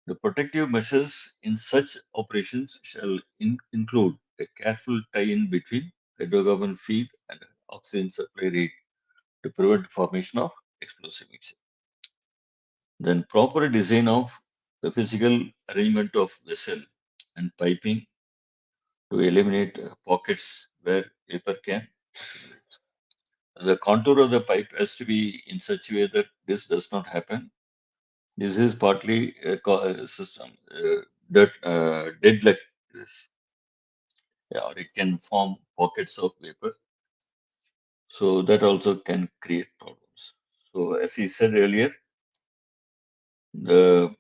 The protective measures in such operations shall include a careful tie-in between hydrocarbon feed and oxygen supply rate to prevent formation of explosive mixture. Then proper design of the physical arrangement of vessel and piping to eliminate pockets where vapor can accumulate. The contour of the pipe has to be in such a way that this does not happen. This is partly a system dead like this, yeah, or it can form pockets of vapor. So that also can create problems. So as he said earlier, the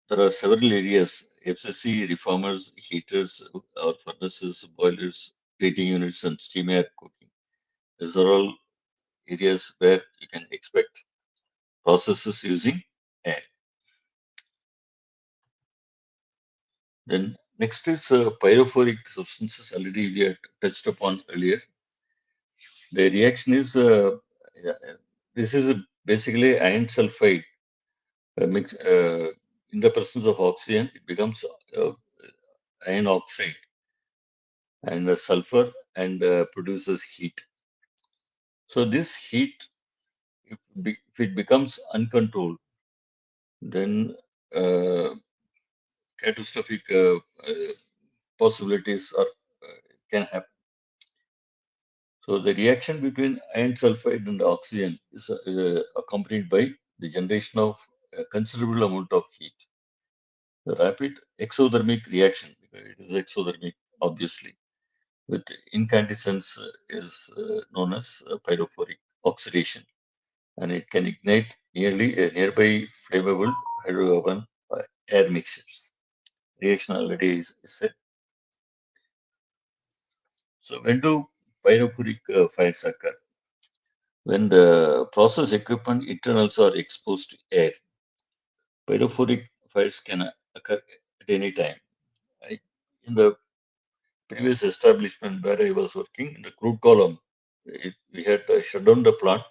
there are several areas: FCC reformers, heaters, or furnaces, boilers, treating units, and steam air cooking. These are all areas where you can expect processes using air. Then next is pyrophoric substances. Already we had touched upon earlier. The reaction is yeah, this is basically iron sulfide mix in the presence of oxygen. It becomes iron oxide and the sulfur and produces heat. So this heat, if it becomes uncontrolled, then uh, catastrophic possibilities are can happen. So the reaction between iron sulfide and oxygen is accompanied by the generation of a considerable amount of heat. The rapid exothermic reaction, because it is exothermic, obviously, with incandescence is known as pyrophoric oxidation, and it can ignite nearly a nearby flammable hydrocarbon air mixtures. Reaction already is said. So when do pyrophoric fires occur? When the process equipment internals are exposed to air, pyrophoric fires can occur at any time. In the previous establishment where I was working, in the crude column, we had shut down the plant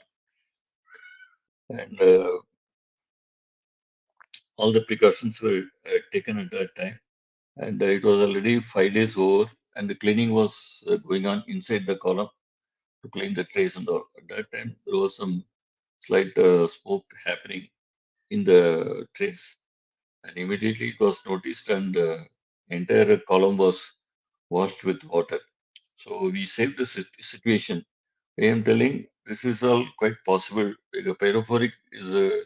and all the precautions were taken at that time. And it was already 5 days over, and the cleaning was going on inside the column to clean the trays and all. At that time, there was some slight smoke happening in the trays, and immediately it was noticed, and entire column was washed with water. So we saved the situation. I am telling this is all quite possible. Because pyrophoric is a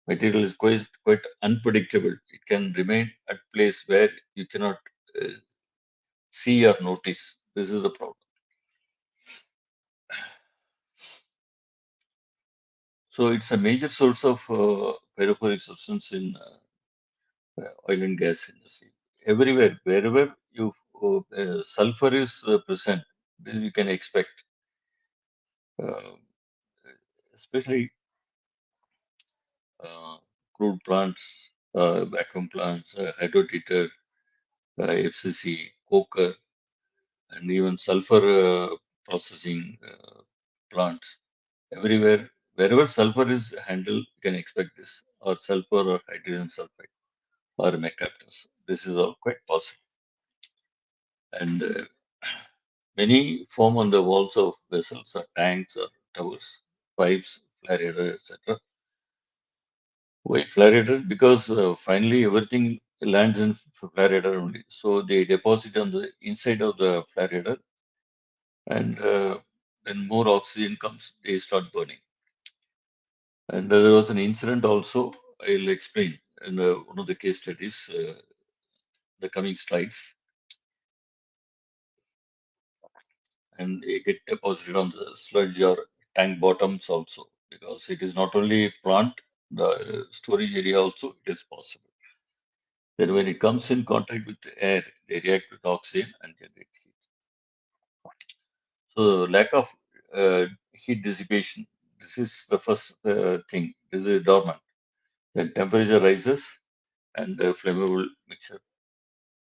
material is quite unpredictable. It can remain at place where you cannot uh, see or notice. This is the problem. So it's a major source of pyrophoric substance in oil and gas industry. Everywhere, wherever you sulfur is present, this you can expect, uh, especially uh, crude plants. vacuum plants, hydrotreater, FCC, coker, and even sulfur processing plants. Everywhere, wherever sulfur is handled, you can expect this, or sulfur or hydrogen sulfide or mercaptans. This is all quite possible. And many form on the walls of vessels or tanks or towers, pipes, flareator, etc. Why flareator? Because finally everything lands in flareator only. So they deposit on the inside of the flareator, and when more oxygen comes, they start burning. And there was an incident also. I'll explain in one of the case studies, the coming slides, and it get deposited on the sludge or tank bottoms also, because it is not only plant, the storage area also it is possible. Then when it comes in contact with the air, they react with oxygen and generate heat. So lack of heat dissipation, this is the first thing. This is dormant. Then temperature rises and the flammable mixture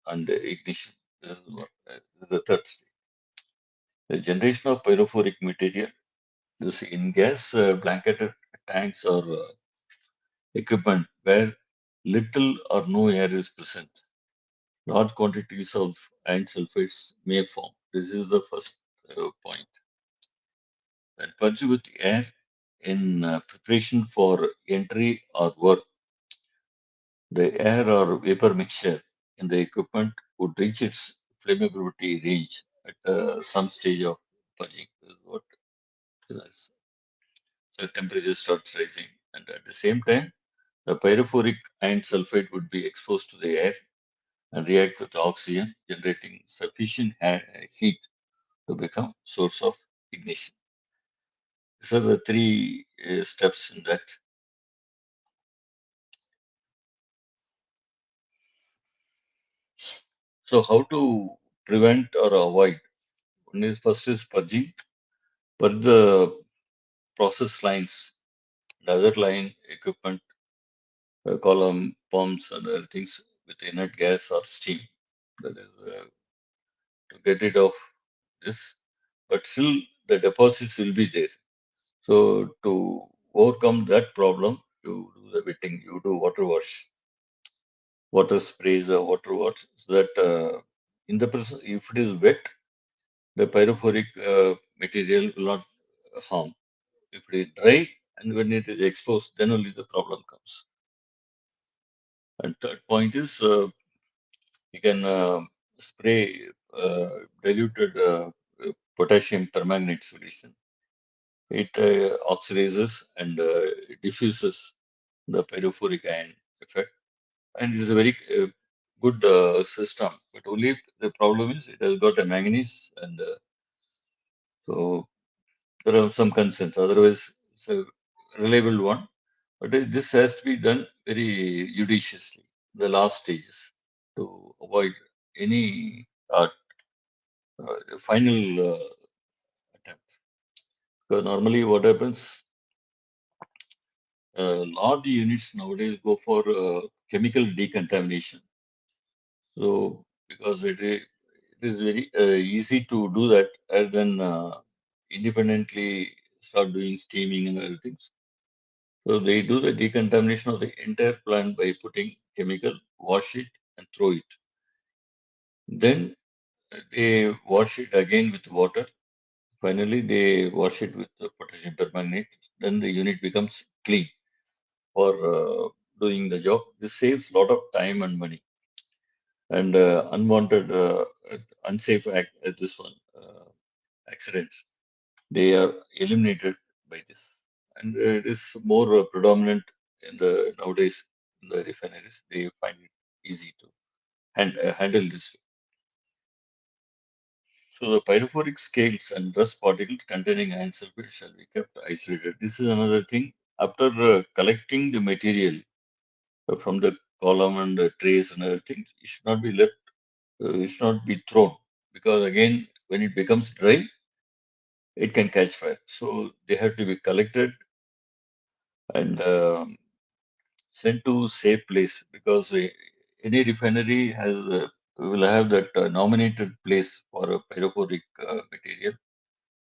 and ignition. This is, this is the third stage. The generation of pyrophoric material. This in gas blanketed tanks or equipment where little or no air is present. Large quantities of iron sulfates may form. This is the first point. When purged with air in preparation for entry or work, the air or vapor mixture in the equipment would reach its flammability range at some stage of purging. This is what it is. So temperature starts rising, and at the same time, the pyrophoric iron sulfide would be exposed to the air and react with oxygen, generating sufficient heat to become source of ignition. These are the three steps in that. So how to prevent or avoid? One is first is purging, purge the process lines, the other line equipment, column, pumps, and other things with inert gas or steam. That is to get rid of this, but still the deposits will be there. So to overcome that problem, you do the wetting, you do water wash, water sprays or water wash, so that in the process, if it is wet, the pyrophoric material will not harm. If it is dry and when it is exposed, then only the problem comes. And third point is you can spray diluted potassium permanganate solution. It oxidizes and diffuses the pyrophoric ion effect, and it is a very good system. But only the problem is it has got a manganese, and so there are some concerns. Otherwise, it's a reliable one. But this has to be done very judiciously, the last stages, to avoid any final attempt. Because normally what happens, large units nowadays go for chemical decontamination. So because it is very easy to do that rather than independently start doing steaming and other things. So they do the decontamination of the entire plant by putting chemical, wash it, and throw it. Then they wash it again with water. Finally, they wash it with the potassium permanganate. Then the unit becomes clean for doing the job. This saves a lot of time and money, and unwanted, unsafe this one accidents. They are eliminated by this, and it is more predominant in the nowadays in the refineries. They find it easy to handle this. So the pyrophoric scales and dust particles containing iron sulfate shall be kept isolated. This is another thing. After collecting the material from the column and the trays and other things, it should not be left. It should not be thrown, because again, when it becomes dry, it can catch fire. So they have to be collected and sent to safe place because any refinery will have that nominated place for a pyrophoric material.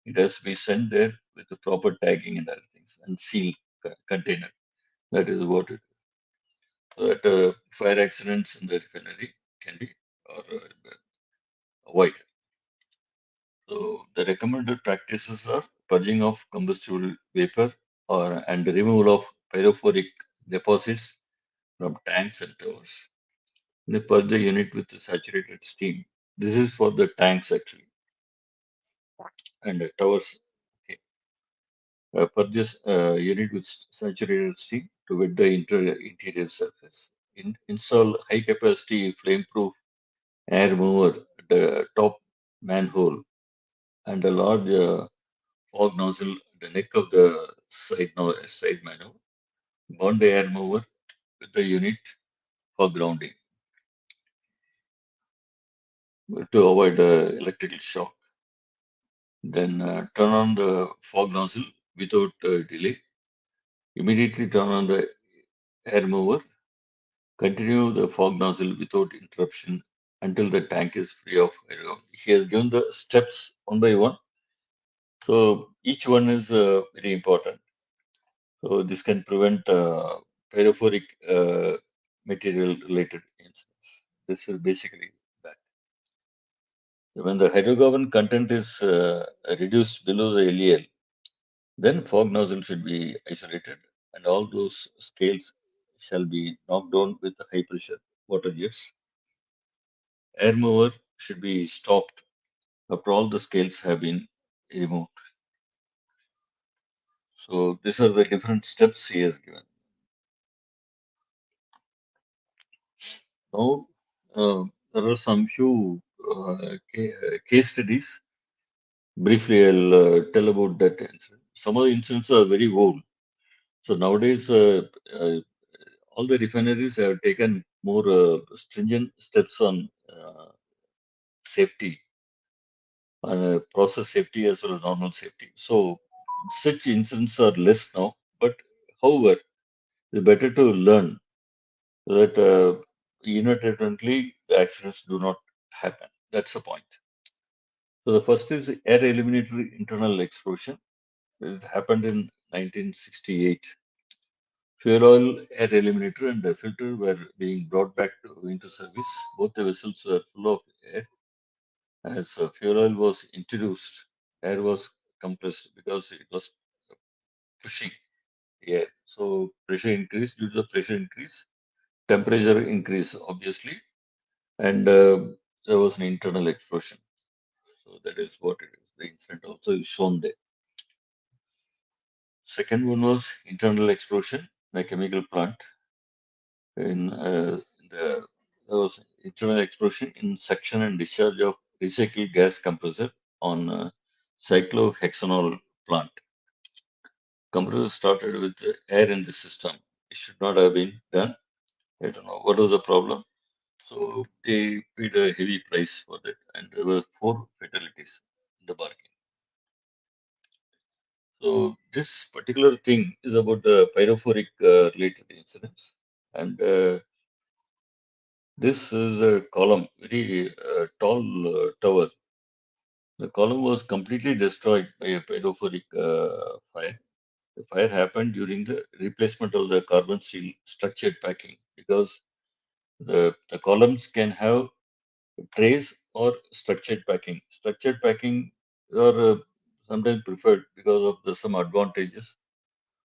It has to be sent there with the proper tagging and other things and sealed container. That is what it, so that fire accidents in the refinery can be or avoided. So the recommended practices are purging of combustible vapor and the removal of pyrophoric deposits from tanks and towers. They purge the unit with the saturated steam. This is for the tanks actually and the towers. Okay. Purges unit with saturated steam to wet the interior surface. Install high capacity flame proof air mover at the top manhole and a large fog nozzle at the neck of the side manhole. Burn the air mover with the unit for grounding to avoid electrical shock. Then turn on the fog nozzle without delay. Immediately turn on the air mover. Continue the fog nozzle without interruption until the tank is free of air. He has given the steps one by one. So each one is very important. So this can prevent pyrophoric material related incidents. This is basically that. When the hydrocarbon content is reduced below the LEL, then fog nozzle should be isolated and all those scales shall be knocked down with the high pressure water jets. Air mover should be stopped after all the scales have been removed. So these are the different steps he has given. Now there are some few case studies. Briefly, I'll tell about that incident. Some of the incidents are very old. So nowadays, all the refineries have taken more stringent steps on safety, process safety as well as normal safety. So such incidents are less now. But however, it's better to learn so that inadvertently the accidents do not happen. That's the point. So the first is air eliminatory internal explosion. It happened in 1968. Fuel oil, air eliminator, and the filter were being brought back into service. Both the vessels were full of air. As fuel oil was introduced, air was compressed because it was pushing air. So pressure increased. Due to the pressure increase, temperature increase obviously, and there was an internal explosion. So that is what it is. The incident also is shown there. Second one was internal explosion in a chemical plant. There was internal explosion in suction and discharge of recycled gas compressor on cyclohexanol plant. Compressor started with the air in the system. It should not have been done. I don't know what was the problem. So they paid a heavy price for that, and there were 4 fatalities in the bargain. So this particular thing is about the pyrophoric related incidents, and this is a column, very tall tower. The column was completely destroyed by a pyrophoric fire. The fire happened during the replacement of the carbon steel structured packing because the columns can have trays or structured packing. Structured packing are sometimes preferred because of some advantages,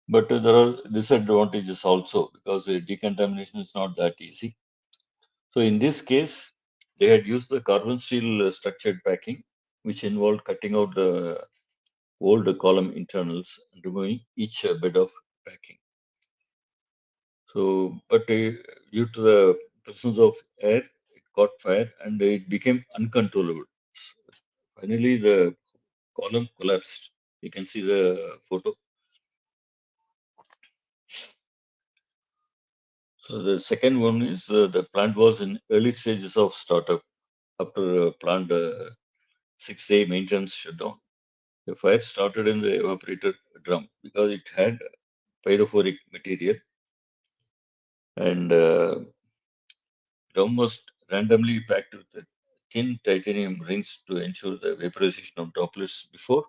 but there are disadvantages also because decontamination is not that easy. So in this case, they had used the carbon steel structured packing, which involved cutting out the old column internals and removing each bed of packing. So, but due to the presence of air, it caught fire and it became uncontrollable. Finally, the column collapsed. You can see the photo. So the second one is the plant was in early stages of startup after plant 6-day maintenance shutdown. The fire started in the evaporator drum because it had pyrophoric material. and drum was randomly packed with the thin titanium rings to ensure the vaporization of droplets before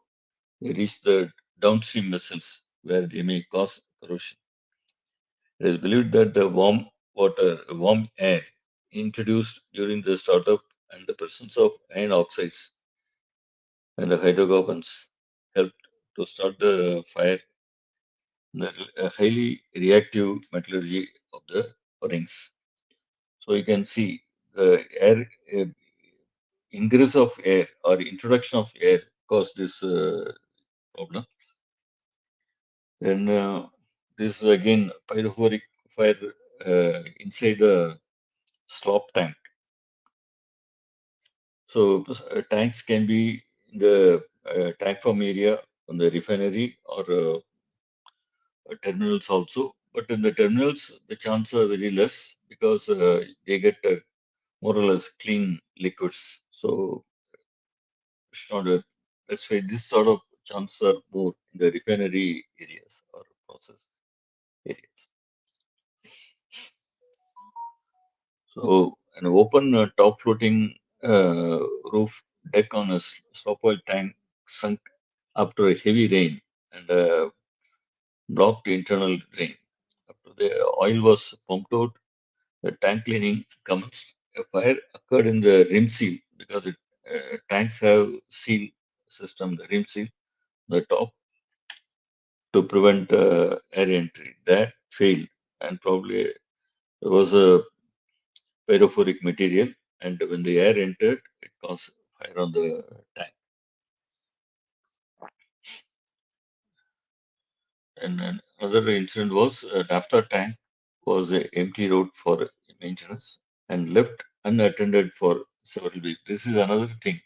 they reach the downstream vessels where they may cause corrosion. It is believed that the warm air introduced during the startup and the presence of iron oxides and the hydrocarbons helped to start the fire in the highly reactive metallurgy of the rings. So you can see the air ingress of air or introduction of air caused this problem. Then this is again pyrophoric fire inside the slop tank. So tanks can be in the tank farm area on the refinery or terminals also. But in the terminals, the chances are very less because they get more or less clean liquids. So it's not a, that's why this sort of chances are more in the refinery areas or process areas. So an open top floating roof deck on a stop oil tank sunk after a heavy rain and blocked internal drain. After the oil was pumped out, the tank cleaning commenced. A fire occurred in the rim seal because the tanks have seal system, the rim seal, the top to prevent air entry. That failed, and probably there was a pyrophoric material, and when the air entered, it caused fire on the tank. And then another incident was a naphtha tank was a empty road for maintenance and left unattended for several weeks. This is another thing.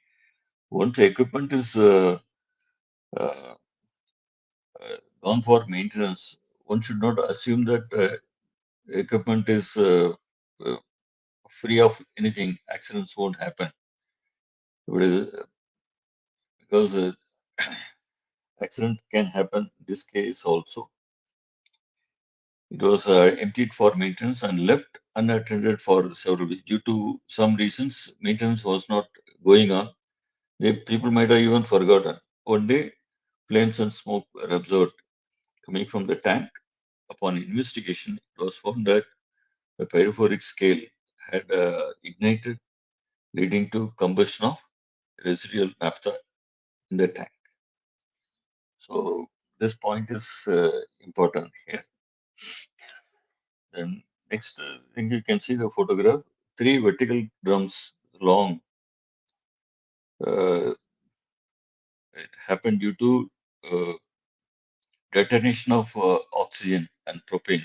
Once the equipment is uh, gone for maintenance, one should not assume that equipment is uh, free of anything. Accidents won't happen. It is, because accident can happen. In this case also, it was emptied for maintenance and left unattended for several weeks due to some reasons. Maintenance was not going on. People might have even forgotten. One day, flames and smoke were observed coming from the tank. Upon investigation, it was found that the pyrophoric scale had ignited, leading to combustion of residual naphtha in the tank. So this point is important here. Then next thing you can see the photograph, three vertical drums long. Uh, it happened due to uh, detonation of oxygen and propane.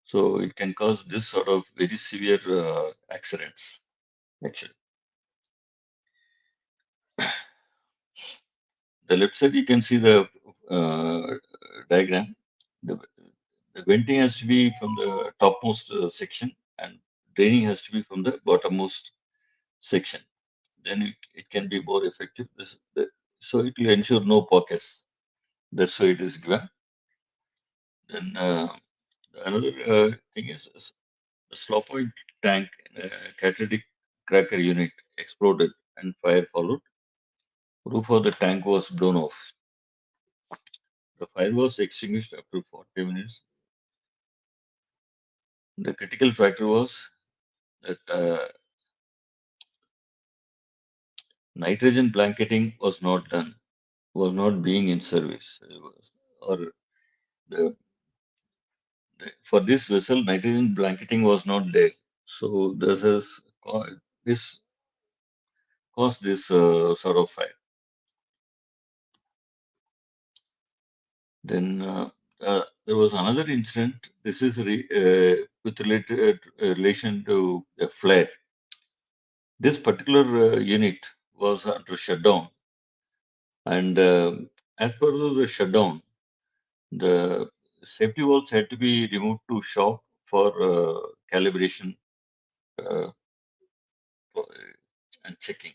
So it can cause this sort of very severe accidents. Actually, the left side you can see the diagram. The, the venting has to be from the topmost section, and draining has to be from the bottommost section. Then it can be more effective. So it will ensure no pockets. That's why it is given. Then another thing is the slop oil tank catalytic cracker unit exploded and fire followed. Roof of the tank was blown off. The fire was extinguished after 40 minutes. The critical factor was that nitrogen blanketing was not done, was not being in service. Or the, for this vessel, nitrogen blanketing was not there. So this caused this sort of fire. Then there was another incident. This is with related relation to a flare. This particular unit was under shutdown, and as per the shutdown, the safety valves had to be removed to shop for calibration uh, and checking.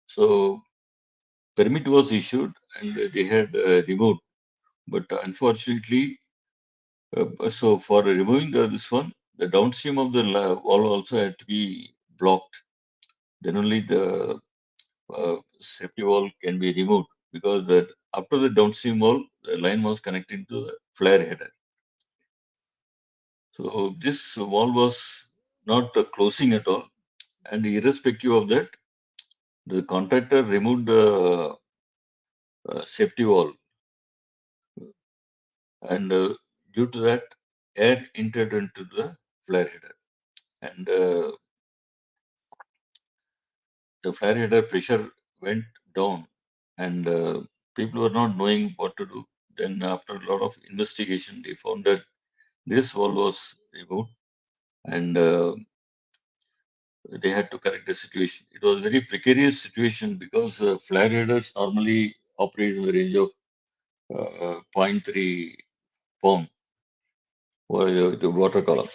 So permit was issued, and they had removed, but unfortunately, So for removing this one, the downstream of the wall also had to be blocked. Then only the safety valve can be removed, because that after the downstream valve, the line was connected to the flare header. So this valve was not closing at all, and irrespective of that, the contractor removed the safety valve, and due to that, air entered into the flare header, and the flare header pressure went down, and people were not knowing what to do. Then after a lot of investigation, they found that this valve was removed, and they had to correct the situation. It was a very precarious situation, because flare headers normally operate in the range of zero point 0.3 pound for the water column.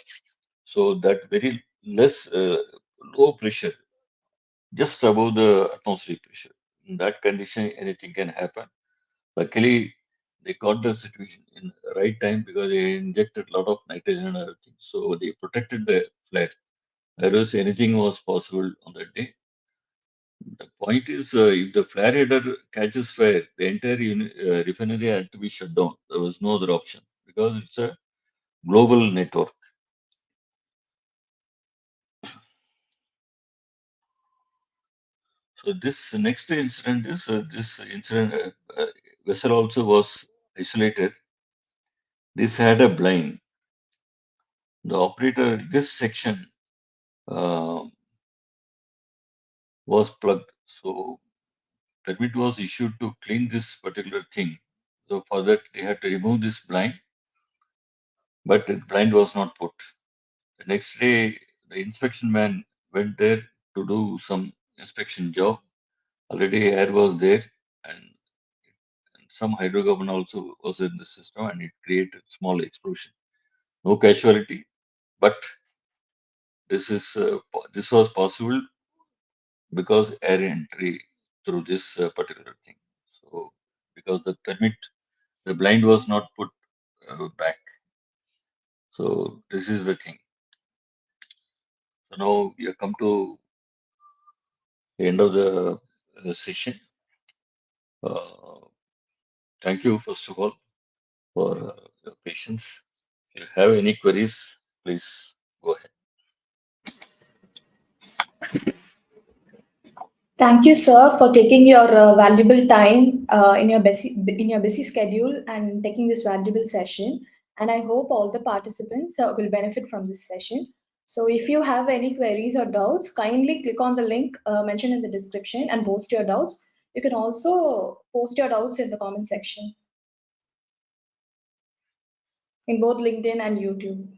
So that very less low pressure, just above the atmospheric pressure. In that condition, anything can happen. Luckily, they caught the situation in the right time, because they injected a lot of nitrogen and other things. So they protected the flare. Otherwise, anything was possible on that day. The point is, if the flare header catches fire, the entire refinery had to be shut down. There was no other option, because it's a global network. So this next incident is this incident vessel also was isolated. This had a blind. The operator, this section uh, was plugged. So permit was issued to clean this particular thing. So for that they had to remove this blind, but the blind was not put. The next day, the inspection man went there to do some inspection job. Already air was there, and some hydrocarbon also was in the system, and it created small explosion. No casualty, but this was possible because air entry through this particular thing. So because the permit, the blind was not put back. So this is the thing. So now we have come to the end of the session. Uh, Thank you, first of all, for your patience. If you have any queries, please go ahead. Thank you, sir, for taking your valuable time in your busy schedule and taking this valuable session. And I hope all the participants will benefit from this session. So, if you have any queries or doubts, kindly click on the link mentioned in the description and post your doubts. You can also post your doubts in the comment section in both LinkedIn and YouTube.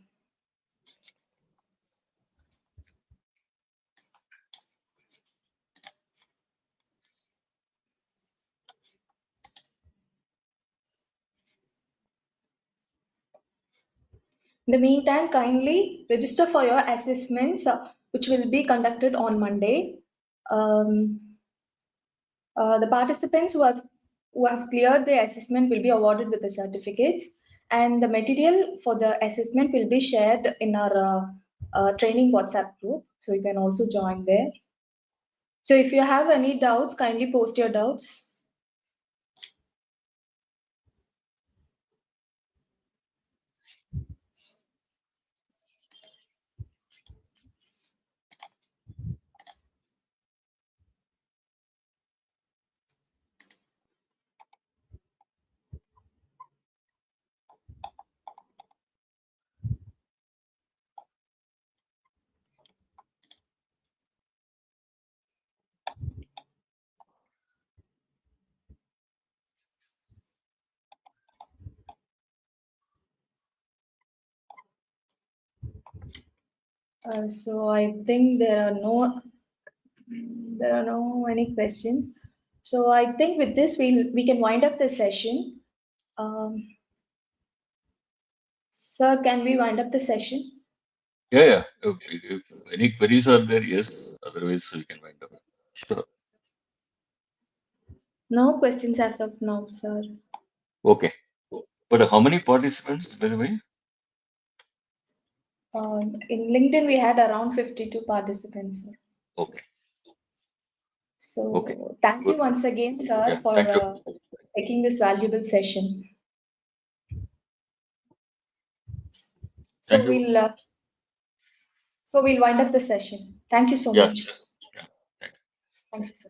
In the meantime, kindly register for your assessments, which will be conducted on Monday. Um, the participants who have cleared the assessment will be awarded with the certificates, and the material for the assessment will be shared in our training WhatsApp group. So you can also join there. So if you have any doubts, kindly post your doubts. So I think there are no any questions. So I think with this we can wind up the session. Um, Sir, can we wind up the session? Yeah, yeah. If any queries are there, yes. Otherwise, we can wind up. Sure. No questions as of now, sir. Okay. But how many participants, by the way? In LinkedIn, we had around 52 participants. Okay. So Okay. thank you Good. once again, sir, Yeah. for Thank you. taking this valuable session. Thank So you. we'll wind up the session. Thank you so Yes. much. Yeah. Thank you. Thank you, sir.